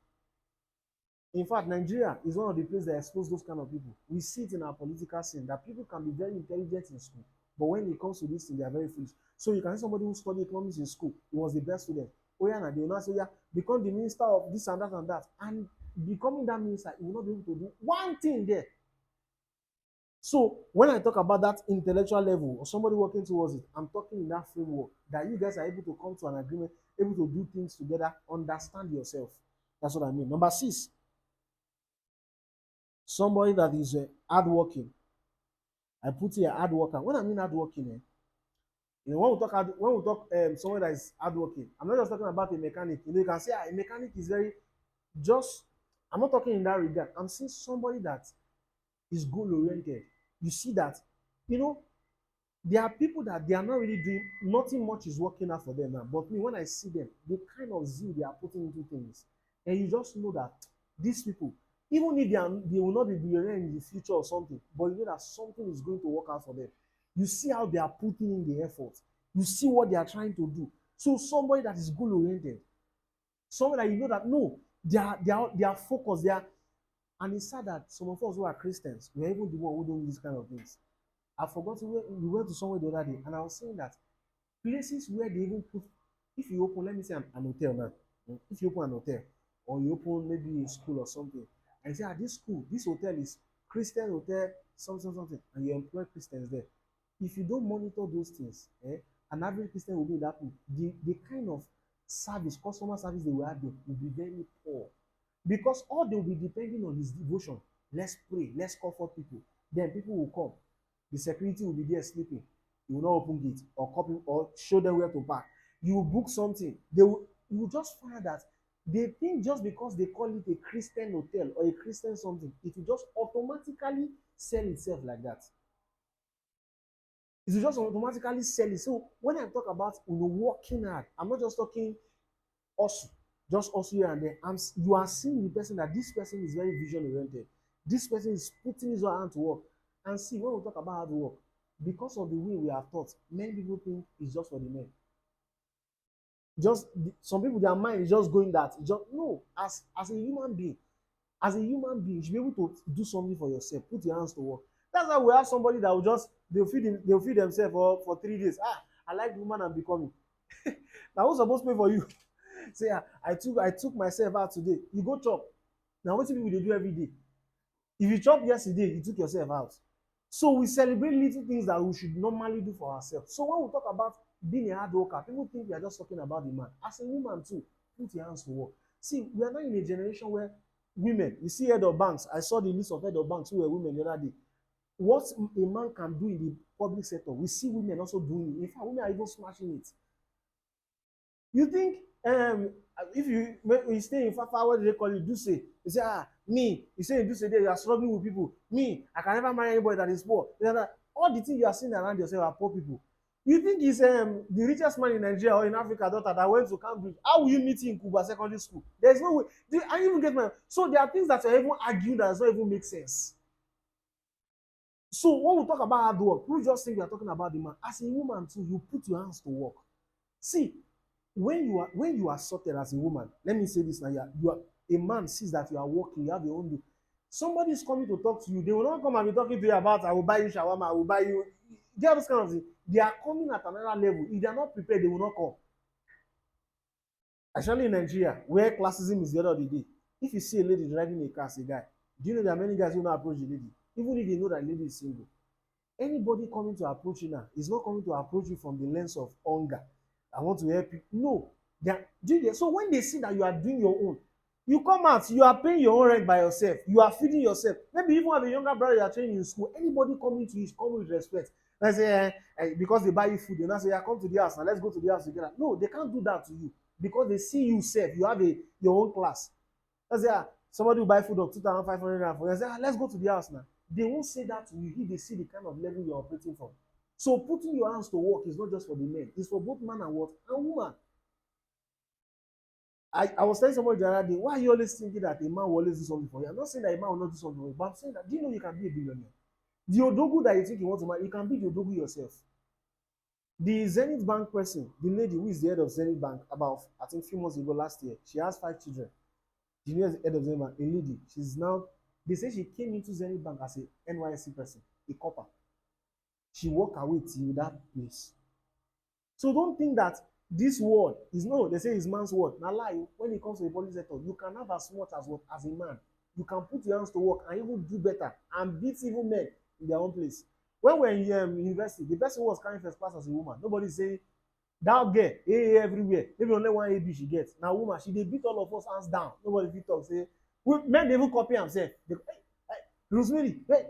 In fact, Nigeria is one of the places that expose those kind of people. We see it in our political scene that people can be very intelligent in school, but when it comes to this thing, they are very foolish. So you can see somebody who studied economics in school, he was the best student. Oh yeah, and they will not say, yeah, become the minister of this and that and that. And becoming that minister, he will not be able to do one thing there. So when I talk about that intellectual level or somebody working towards it, I'm talking in that framework that you guys are able to come to an agreement, able to do things together, understand yourself. That's what I mean. Number six, somebody that is hardworking. I put here hard worker. When I mean hardworking, when we talk someone that is hardworking, I'm not just talking about a mechanic. You can say a mechanic is very just. I'm not talking in that regard. I'm saying somebody that is goal oriented. You see that, you know, there are people that they are not really doing nothing much is working out for them now. But me, when I see them, the kind of zeal they are putting into things, and you just know that these people, even if they will not be billionaire in the future or something, but you know that something is going to work out for them. You see how they are putting in the effort. You see what they are trying to do. So somebody that is goal oriented, somebody that you know that no, they are focused. They are, and it's sad that some of us who are Christians, we are even the one who don't do these kind of things. I forgot we went to somewhere the other day, and I was saying that places where they even put, if you open, let me say an hotel now, if you open an hotel, or you open maybe a school or something, and you say, this school, this hotel is Christian hotel, something, and you employ Christians there. If you don't monitor those things, an average Christian will be in that place. The kind of service, customer service they will have there will be very poor. Because all they will be depending on is devotion. Let's pray, let's comfort people. Then people will come. The security will be there sleeping. You will not open gate or copy or show them where to park. You will book something. You will just find that they think just because they call it a Christian hotel or a Christian something, it will just automatically sell itself like that. It will just automatically sell it. So when I talk about working hard, I'm not just talking hustle, just hustle here and there. You are seeing the person that this person is very vision oriented. This person is putting his hand to work. And see, when we talk about hard work, because of the way we are taught, many people think it's just for the men. Just some people, their mind is just going that. Just no, as a human being, you should be able to do something for yourself. Put your hands to work. That's why we have somebody that will just they'll feed themselves for 3 days. I like the woman I'm becoming. Now who's supposed to pay for you? Say, I took myself out today. You go chop. Now what people they do every day? If you chop yesterday, you took yourself out. So we celebrate little things that we should normally do for ourselves. So when we talk about being a hard worker, people think we are just talking about the man. As a woman too, put your hands to work. See, we are now in a generation where women, you see head of banks. I saw the list of head of banks who were women the other day. What a man can do in the public sector, we see women also doing it. In fact, women are even smashing it. You think if you stay in Fafa, what do they call it? Do say you say me. You say in do say there you are struggling with people. Me, I can never marry anybody that is poor. All the things you are seeing around yourself are poor people. You think it's the richest man in Nigeria or in Africa daughter that went to Cambridge? How will you meet him in Kuba secondary school? There's no way. I even get my so there are things that are even arguing that does not even make sense. So when we talk about hard work, we just think we are talking about the man. As a woman too, you put your hands to work. See, when you are sorted as a woman, let me say this now, you are a man sees that you are working, you have your own do. Somebody is coming to talk to you, they will not come and be talking to you about I will buy you shawarma, I will buy you. Get those kind of things. They are coming at another level. If they are not prepared, they will not come. Especially in Nigeria, where classism is the order of the day. If you see a lady driving a car as a guy, do you know there are many guys who not approach the lady, even if they know that the lady is single? Anybody coming to approach you now is not coming to approach you from the lens of hunger. I want to help you. No. So when they see that you are doing your own, you come out, you are paying your own rent by yourself, you are feeding yourself. Maybe even have a younger brother you are training in school. Anybody coming to you is coming with respect. Let's say because they buy you food, they now say, yeah, come to the house now, let's go to the house together. No, they can't do that to you because they see you safe. You have your own class. Let's say somebody will buy food of 2,500 naira for you. Say, let's go to the house now. They won't say that to you if they see the kind of level you're operating from. So putting your hands to work is not just for the men, it's for both man and what and woman. I was telling somebody the other day, why are you always thinking that a man will always do something for you? I'm not saying that a man will not do something for you, but I'm saying that do you know you can be a billionaire? The Odogu that you think you want to marry, you can be the Odogu yourself. The Zenith Bank person, the lady who is the head of Zenith Bank, about I think a few months ago last year, she has 5 children. The new head of Zenith Bank, a lady. She's now, they say she came into Zenith Bank as a NYSC person, a copper. She walked away till that place. So don't think that this word is no, they say it's man's word. Now lie, when it comes to the public sector, you can have as much as what as a man. You can put your hands to work and even do better and beat even men. in their own place. When we're in university, the person who was carrying first class as a woman, nobody say that girl A everywhere, maybe only one AB she get. Na woman, she dey beat all of us hands down. Nobody fit talk say men dey even copy am sef. Hey, Rosemary, hey,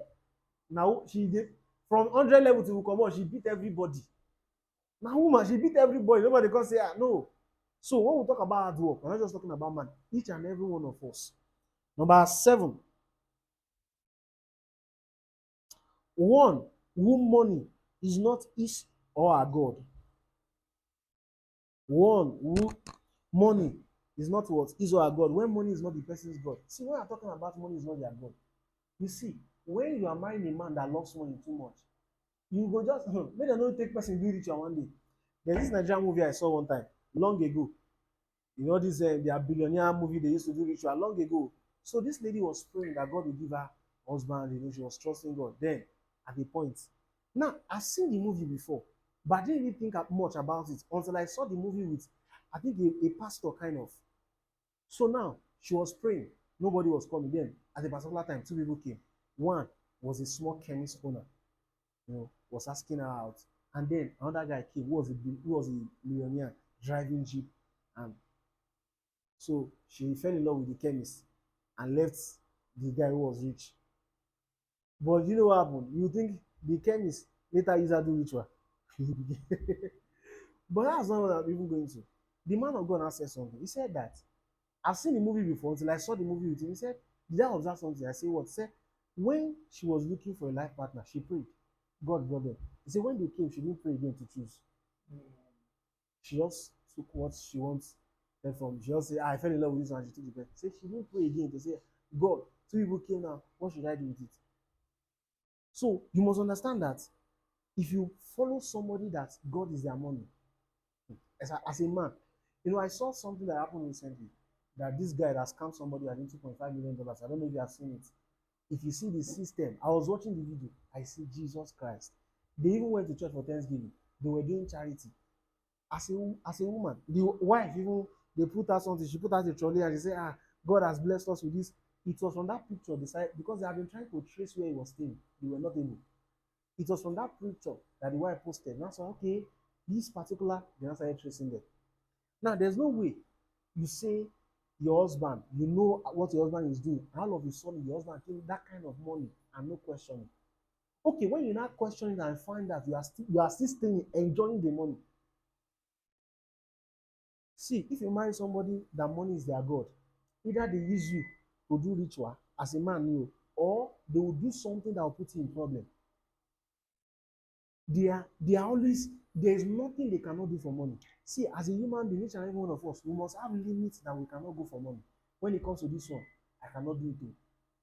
na she dey from 100 level to comot, she beat everybody. Na woman, she beat everybody. Nobody come say ah no. So when we talk about hard work, we're not just talking about man. Each and every one of us. Number 7, one whom money is not his or her God. One who money is not what his or her God. When money is not the person's God. See, when I'm talking about money is not their God. You see, when you are marrying a man that loves money too much, you go just make dem no take person do ritual one day. There's this Nigerian movie I saw one time, long ago. You know this their billionaire movie they used to do ritual long ago. So this lady was praying that God will give her husband, you know, she was trusting God. Then at the point, now I've seen the movie before, but I didn't really think much about it until I saw the movie with, I think, a pastor kind of. So now she was praying, nobody was coming. Then at a particular time, 2 people came. One was a small chemist owner, you know, was asking her out, and then another guy came who was a millionaire driving jeep, and so she fell in love with the chemist and left the guy who was rich. But you know what happened? You think the chemist later used her do ritual? But that's not what I'm even going to. The man of God now said something. He said that I've seen the movie before until I saw the movie with him. He said, did I observe something? I say what? He said, when she was looking for a life partner, she prayed. God brought them. He said, when they came, she didn't pray again to choose. She just took what she wants. Then from she just say, I fell in love with this one, she took the best. Say she didn't pray again to say, God, 2 people came now. What should I do with it? So you must understand that if you follow somebody that God is their money, as a man, you know, I saw something that happened recently that this guy that scammed somebody I think $2.5 million. I don't know if you have seen it. If you see the system, I was watching the video, I see Jesus Christ. They even went to church for Thanksgiving. They were doing charity. As a woman, the wife even they put her something, she put out a trolley and she said, ah, God has blessed us with this. It was from that picture decided because they have been trying to trace where he was staying. They were not able. It was from that picture that the wife posted. Now, so okay, this particular, they now started tracing them. Now, there's no way you say your husband, you know what your husband is doing, and all of a sudden your husband gave that kind of money and no questioning. Okay, when you're not questioning and find that you are still staying enjoying the money. See, if you marry somebody that money is their God, either they use you to do ritual as a man, you, or they will do something that will put you in problem. They are always, there is nothing they cannot do for money. See, as a human being, each and every one of us, we must have limits that we cannot go for money. When it comes to this one, I cannot do it too.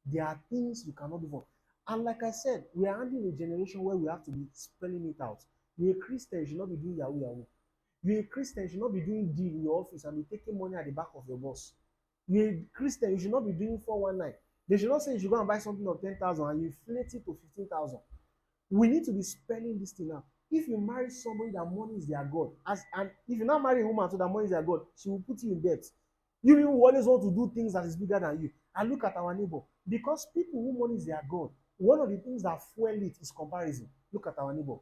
There are things you cannot do for. And like I said, we are handling a generation where we have to be spelling it out. You're a Christian, you should not be doing Yahoo Yahoo. You're a Christian, you should not be doing deal in your office and be taking money at the back of your boss. You're a Christian, you should not be doing 419. They should not say you should go and buy something of 10,000 and you inflate it to 15,000. We need to be spelling this thing out. If you marry somebody that money is their God, and if you now marry a woman so that money is their God, she will put you in debt. You will always want to do things that is bigger than you. And look at our neighbor. Because people who money is their God, one of the things that fuel it is comparison. Look at our neighbor.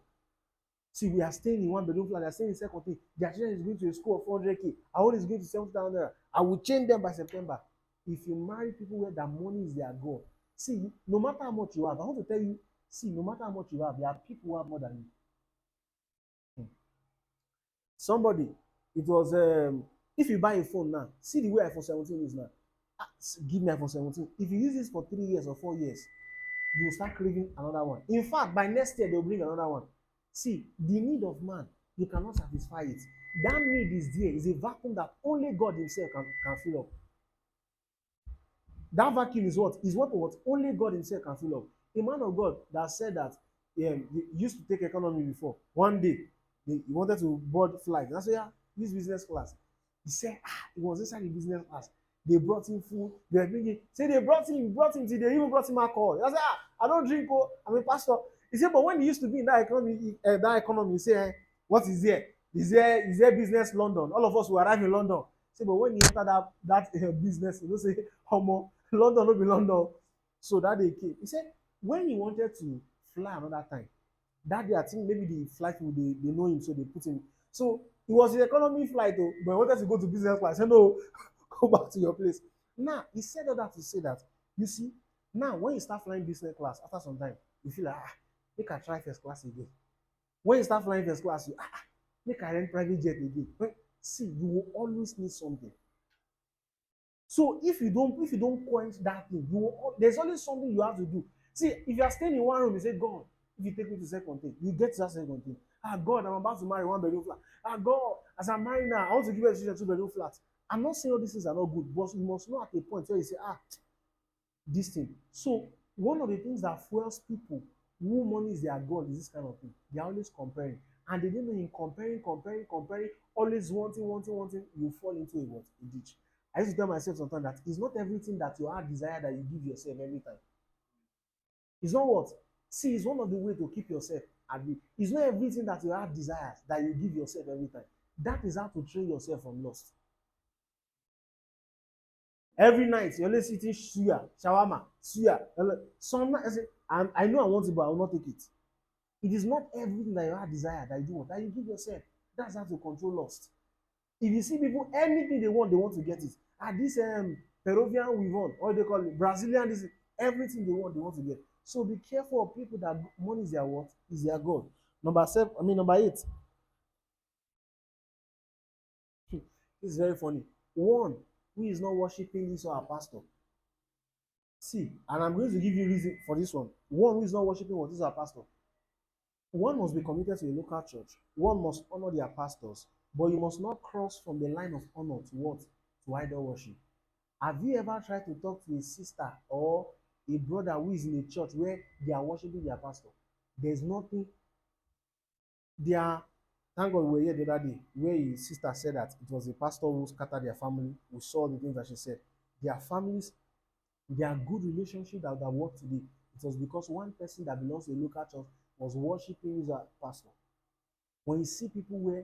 See, we are staying in one bedroom flat, they are staying in second thing. Their children is going to a school of 400K. Our own is going to 70,000 naira. I will change them by September. If you marry people where their money is their God, see, no matter how much you have, I want to tell you, see, no matter how much you have, there are people who have more than you. Somebody, it was if you buy a phone now, see the way iPhone 17 is now. Give me iPhone 17. If you use this for 3 years or 4 years, you will start craving another one. In fact, by next year, they'll bring another one. See, the need of man, you cannot satisfy it. That need is there, is a vacuum that only God Himself can fill up. That vacuum is what? Is what only God Himself can fill up. A man of God that said that he used to take economy before. One day, he wanted to board flight. And I said, yeah, use business class. He said, he was inside the business class. They brought him food. They were drinking. Say they brought him till they even brought him alcohol. I said, I don't drink. Oh, I'm a pastor. He said, but when he used to be in that economy, he said, what is there? Is there business London? All of us will arrive in London. Say, but when he entered that business, you know, say, London no be London. So that day came. He said, when he wanted to fly another time. That day, I think maybe the flight people they know him, so they put him. So it was the economy flight, though, but he wanted to go to business class. I said, no, go back to your place. Now, he said all that to say that, you see, now when you start flying business class, after some time, you feel like, make I try first class again. When you start flying first class, you, make I rent private jet again. See, you will always need something. So if you don't quench that thing, there's always something you have to do. See, if you are staying in one room, you say, God, if you take me to second thing, you get to that second thing. God, I'm about to marry one bedroom flat. God, as I'm married now, I want to give a two bedroom flat. I'm not saying all these things are not good, but you must know at a point where you say, this thing. So one of the things that fuels people who money is their god is this kind of thing. They are always comparing. And they don't know, in comparing, always wanting, you fall into a ditch. I used to tell myself sometimes that it's not everything that your heart desire that you give yourself every time. It's not what? See, it's one of the way to keep yourself happy. It's not everything that your heart desires that you give yourself every time. That is how to train yourself from lust. Every night you're always eating suya, shawarma, suya. Some nights I know I want it, but I will not take it. It is not everything that you have desire that you do that you give yourself. That's how to control lust. If you see people, anything they want to get it. This Peruvian weave-on, or they call it Brazilian, this everything they want to get. So be careful of people that money is their what? Is their God. Number 8. This is very funny. One who is not worshiping this or our pastor. See, and I'm going to give you reason for this one. One who is not worshiping what is our pastor. One must be committed to a local church. One must honor their pastors, but you must not cross from the line of honor to what? To idol worship. Have you ever tried to talk to a sister or a brother who is in a church where they are worshiping their pastor? There's nothing. They are. Thank God we were here the other day where his sister said that it was a pastor who scattered their family. We saw the things that she said. Their families, their good relationship that worked today. It was because one person that belongs to a local church was worshiping his pastor. When you see people where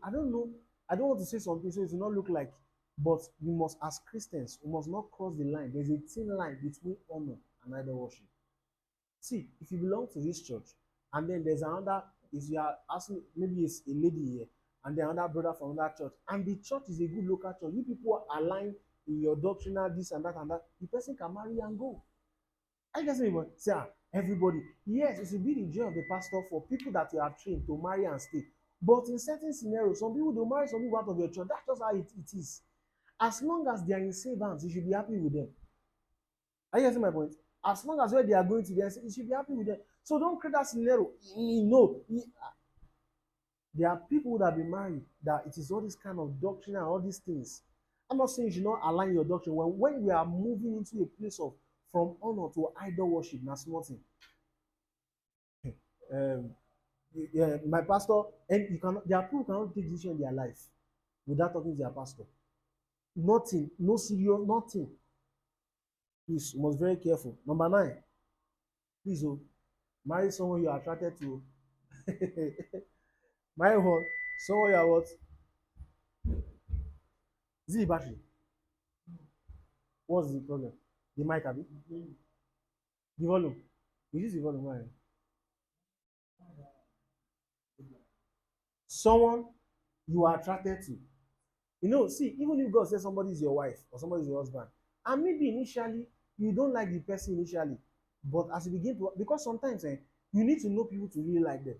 I don't know, I don't want to say something so it will not look like, but we must, as Christians, we must not cross the line. There's a thin line between honor and idol worship. See, if you belong to this church, and then there's another, if you are asking, maybe it's a lady here, and then another brother from another church, and the church is a good local church, you people are aligned in your doctrinal, this and that, the person can marry and go. I just even say, everybody, yes, it should be the joy of the pastor for people that you have trained to marry and stay. But in certain scenarios, some people don't marry some people out of your church. That's just how it is. As long as they are in safe hands, you should be happy with them. Are you getting my point? As long as where they are going to, you should be happy with them. So don't create that scenario. No, there are people that be married that it is all this kind of doctrine and all these things. I'm not saying you should not align your doctrine. When we are moving into a place of from honor to idol worship, that's nothing. Um, yeah, my pastor, and you cannot. There are people who cannot take decision in their life without talking to their pastor. Nothing, no serious, nothing. Please, you must be very careful. Number 9, please, marry someone you are attracted to. Marry one, someone you are what? Is it the battery? What's the problem? The mic, abi? The volume. Reduce the volume. Why? Someone you are attracted to. See, even if God says somebody is your wife or somebody is your husband, and maybe initially you don't like the person initially, but as you begin to, because sometimes you need to know people to really like them.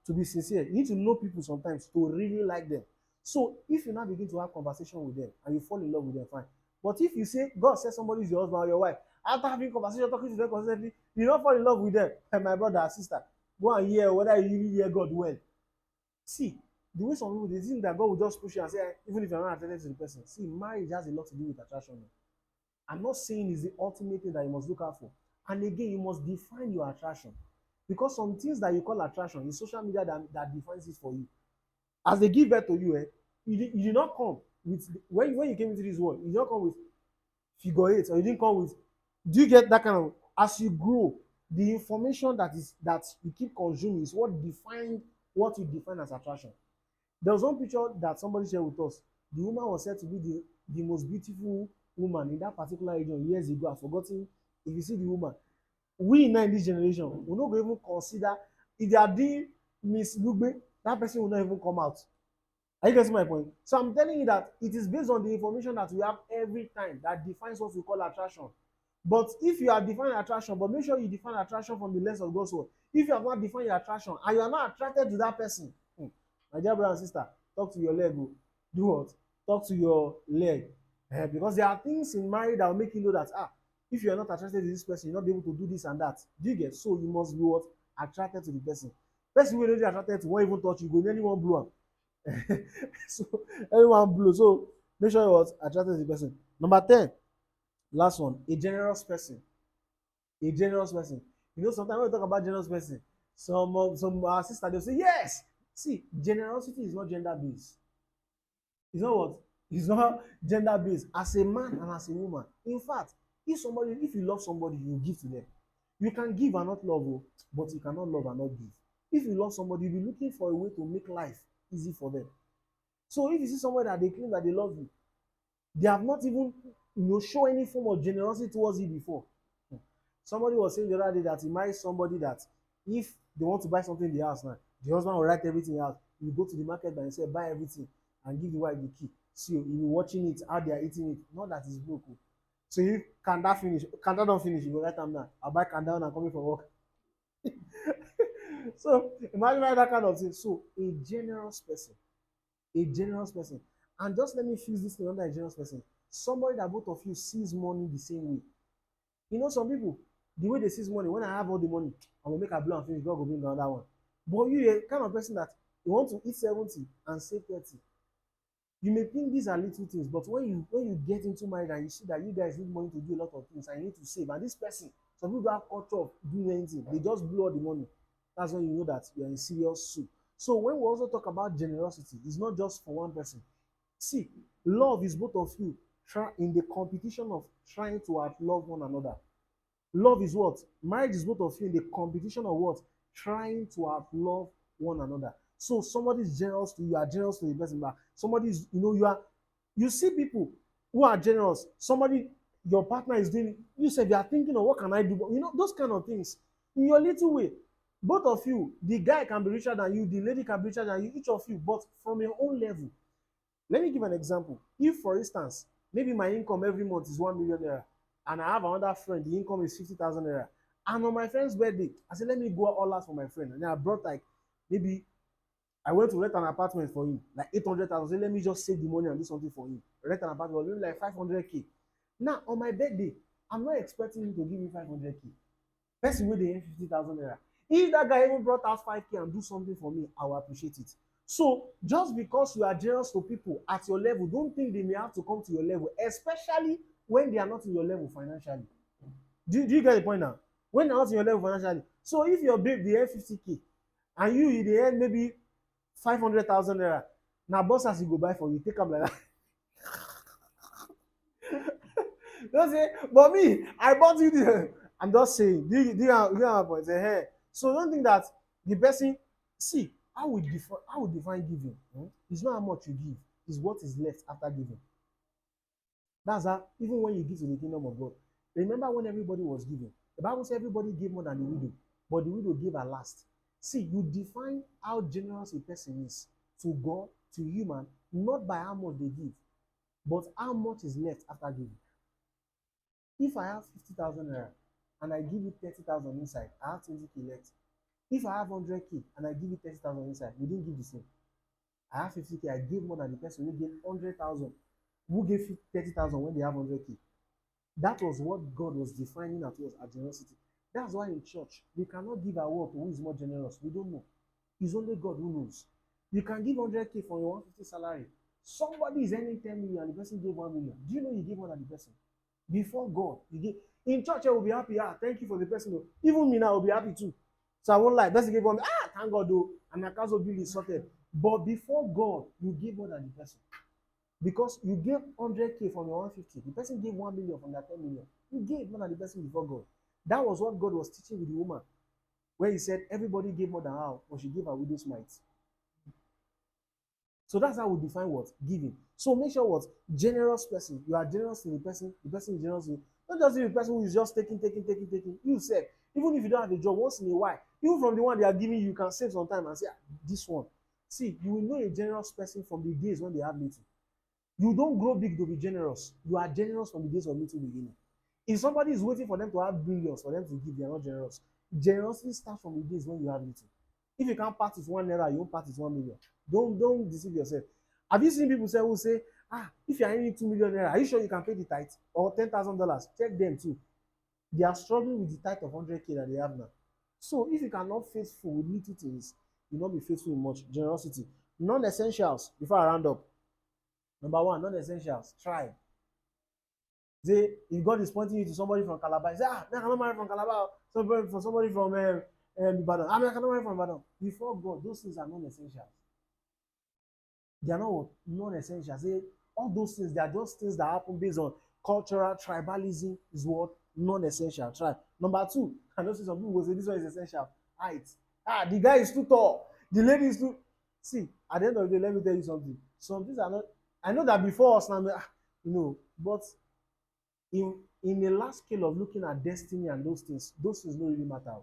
To be sincere, you need to know people sometimes to really like them. So if you now begin to have conversation with them and you fall in love with them, fine. But if you say God says somebody is your husband or your wife, after having conversation, talking to them consistently, you don't fall in love with them, and my brother or sister, go and hear whether you really hear God well. See, the way some people they think that God will just push you and say, even if you're not attracted to the person. See, marriage has a lot to do with attraction. I'm not saying it's the ultimate thing that you must look out for. And again, you must define your attraction. Because some things that you call attraction is social media that defines it for you. As they give birth to you, you did not come with, when you came into this world, you did not come with figure 8, or you didn't come with, do you get that kind of, as you grow, the information that you keep consuming is what you define as attraction. There was one picture that somebody shared with us. The woman was said to be the most beautiful woman in that particular region years ago. I've forgotten if you see the woman. We now in this generation, we no go even consider if they are doing Miss Lugbe, that person will not even come out. Are you getting my point? So I'm telling you that it is based on the information that we have every time that defines what we call attraction. But if you are defining attraction, but make sure you define attraction from the lens of God's word. If you have not defined your attraction and you are not attracted to that person, my dear brother and sister, talk to your leg. Do what? Talk to your leg. Because there are things in marriage that will make you know that if you are not attracted to this person, you'll not be able to do this and that. Do you get? So you must be what? Attracted to the person. Person wey no dey attracted to won't even touch you, go nearly wan blow am. So everyone blow. So make sure you was attracted to the person. Number 10, last one, a generous person. A generous person. You know, sometimes when we talk about generous person, some our sister they'll say, yes. See, generosity is not gender based. It's not what? It's not gender based. As a man and as a woman. In fact, if you love somebody, you give to them. You can give and not love, but you cannot love and not give. If you love somebody, you'll be looking for a way to make life easy for them. So if you see somebody that they claim that they love you, they have not even show any form of generosity towards you before. Somebody was saying the other day that he married somebody that if they want to buy something in the house now, the husband will write everything out. You go to the market and say buy everything and give the wife the key. See, you'll be watching it, how they are eating it. Not that it's broke. So if Kanda don't finish, you go write them down. I'll buy Kanda and I'm coming from work. So imagine that kind of thing. So a generous person. And just let me fuse this thing under a generous person. Somebody that both of you sees money the same way. You know, some people, the way they see money, when I have all the money, I'm gonna make a blow and finish, God will bring another one. But you a kind of person that you want to eat 70 and save 30. You may think these are little things, but when you get into marriage and you see that you guys need money to do a lot of things and you need to save, and this person, some people have culture of doing anything, they just blow all the money. That's when you know that you're in serious soup. So when we also talk about generosity, it's not just for one person. See, love is both of you in the competition of trying to outlove one another. Love is what? Marriage is both of you in the competition of what? Trying to outlove one another. So somebody is generous to you, you are generous to the person back. Somebody is, you see people who are generous. Somebody, your partner is doing, you said you are thinking of what can I do? Those kind of things. In your little way, both of you, the guy can be richer than you, the lady can be richer than you, each of you, but from your own level. Let me give an example. If, for instance, maybe my income every month is 1 million naira, and I have another friend, the income is 50,000 naira, and on my friend's birthday, I said, let me go all out for my friend. And then I brought maybe I went to rent an apartment for him, like 800,000. Say, let me just save the money and do something for him. Rent an apartment, maybe like 500K. Now, on my birthday, I'm not expecting him to give me 500K. Person wey dey earn 50,000 naira. If that guy even brought out 5K and do something for me, I will appreciate it. So just because you are generous to people at your level, don't think they may have to come to your level, especially when they are not in your level financially. Do you get the point now? When they're not in your level financially. So if your babe dey earn 50K and you dey earn maybe 500,000 naira, na boss as you go buy for you, take am like that. Don't say, but me, I bought you the. I'm just saying, do you have my point? Hey. So don't think that the person, see, how we define giving. It's not how much you give, it's what is left after giving. That's how, even when you give to the kingdom of God. Remember when everybody was giving? The Bible says everybody gave more than the widow, but the widow gave her last. See, you define how generous a person is to God, to human, not by how much they give, but how much is left after giving. If I have 50,000 naira and I give you 30,000 inside, I have 20K left. If I have 100K and I give you 30,000 inside, we didn't give the same. I have 50K, I gave more than the person who gave 100,000, who gave 30,000 when they have 100K. That was what God was defining as generosity. That's why in church, we cannot give award to who is more generous. We don't know. It's only God who knows. You can give 100K for your 150 salary. Somebody is earning 10 million and the person gave 1 million. Do you know you give more than the person? Before God, you give. In church, I will be happy. Thank you for the person. Even me now, I will be happy too. So I won't lie. Person gave 1 million. Thank God though. And my council bill is sorted. But before God, you give more than the person. Because you gave 100K from your 150. The person gave 1 million from that 10 million. You gave more than the person before God. That was what God was teaching with the woman. Where he said everybody gave more than her, but she gave her widow's mite. So that's how we define what? Giving. So make sure what? Generous person. You are generous to the person is generous to you. Not just the person who is just taking. You said, Even if you don't have a job, once in a while, even from the one they are giving you, you can save some time and say, "Ah, this one." See, you will know a generous person from the days when they have little. You don't grow big to be generous. You are generous from the days of little beginning. If somebody is waiting for them to have billions for them to give, they are not generous. Generosity starts from the days when you have little. If you can't part with 1 naira, you won't part with 1 million. Don't deceive yourself. Have you seen people say who say, if you are earning 2 million naira, are you sure you can pay the tithe or $10,000? Check them too. They are struggling with the tithe of 100K that they have now. So if you cannot faithful with little things, you will not be faithful in much. Generosity. Non-essentials. Before I round up, number one, non-essentials. Try. Say if God is pointing you to somebody from Calabar, you say, I cannot marry from Calabar. Somebody from Ibadan. I cannot marry from Ibadan. Before God, those things are non-essentials. They are not what? Non-essentials. Say all those things, they are just things that happen based on cultural tribalism is what? Non-essential. Try. Number two, I know some people will say this one is essential. Height. The guy is too tall. The lady is too. See, at the end of the day, let me tell you something. Some things are not. I know that before us now, but in a large scale of looking at destiny and those things don't really matter.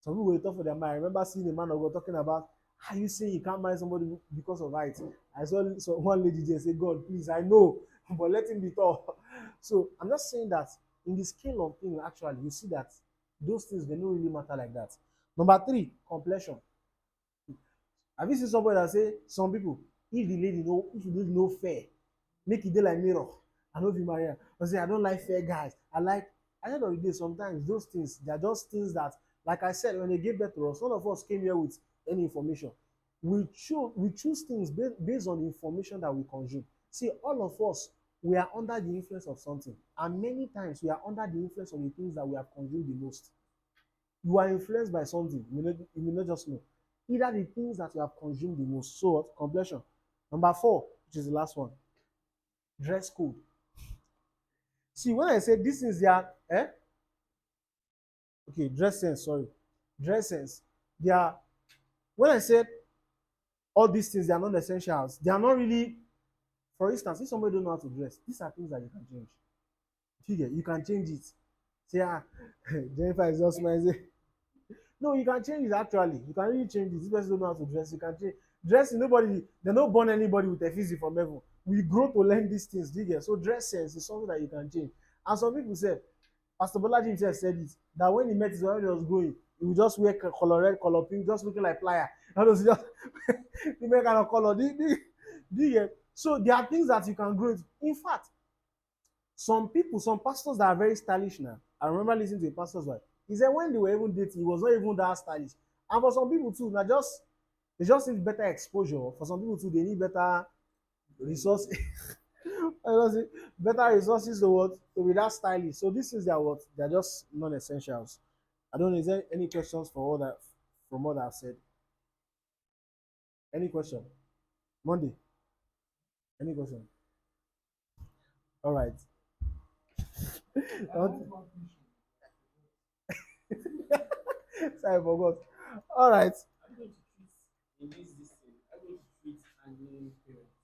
Some people will talk for their mind. I remember seeing a man of God talking about, are you saying you can't marry somebody because of height? I saw one lady just say, God, please, I know, but let him be tall. So I'm just saying that in the scale of things, actually, you see that those things, they don't really matter like that. Number three, complexion. Have you seen somebody that say, some people, if the lady no fair, make it dey like mirror, I no fit marry am. Or say I don't like fair guys, I like. At the end of the day, sometimes those things, they are just things that, like I said, when they gave birth to us, none of us came here with any information. We choose things based on the information that we consume. See, all of us, we are under the influence of something, and many times we are under the influence of the things that we have consumed the most. You are influenced by something, you may not just know. Either the things that you have consumed the most. So what? Complexion. Number four, which is the last one, dress code. See, when I say this is their okay, dress sense, sorry. Dress sense. They are, when I said all these things, they are not essentials. They are not really, for instance, if somebody don't know how to dress, these are things that you can change. You can change it. Say, Jennifer is just smiling. No, you can change it actually. You can really change it. This person don't know how to dress, you can change. Dressing, nobody, they don't born anybody with a physique from heaven. We grow to learn these things, do you get? So dress sense is something that you can change. And some people say, Pastor Bolaji himself said it, that when he met his wife when he was growing, he would just wear color red, color pink, just looking like plier. That was just the make kind of color. Do you get? So there are things that you can grow into. In fact, some people, some pastors that are very stylish now. I remember listening to a pastor's wife. He said when they were even dating, he was not even that stylish. And for some people too, now they just need better exposure. For some people too, they need better resource. Better resources to what to be that stylish. So this is their what they're just non-essentials. I don't know. Is there any questions for all that from what I've said? Any question? Monday. Any question? All right. Sorry, I forgot. All right. I'm going to treat in this thing. I'm going to treat handling parents.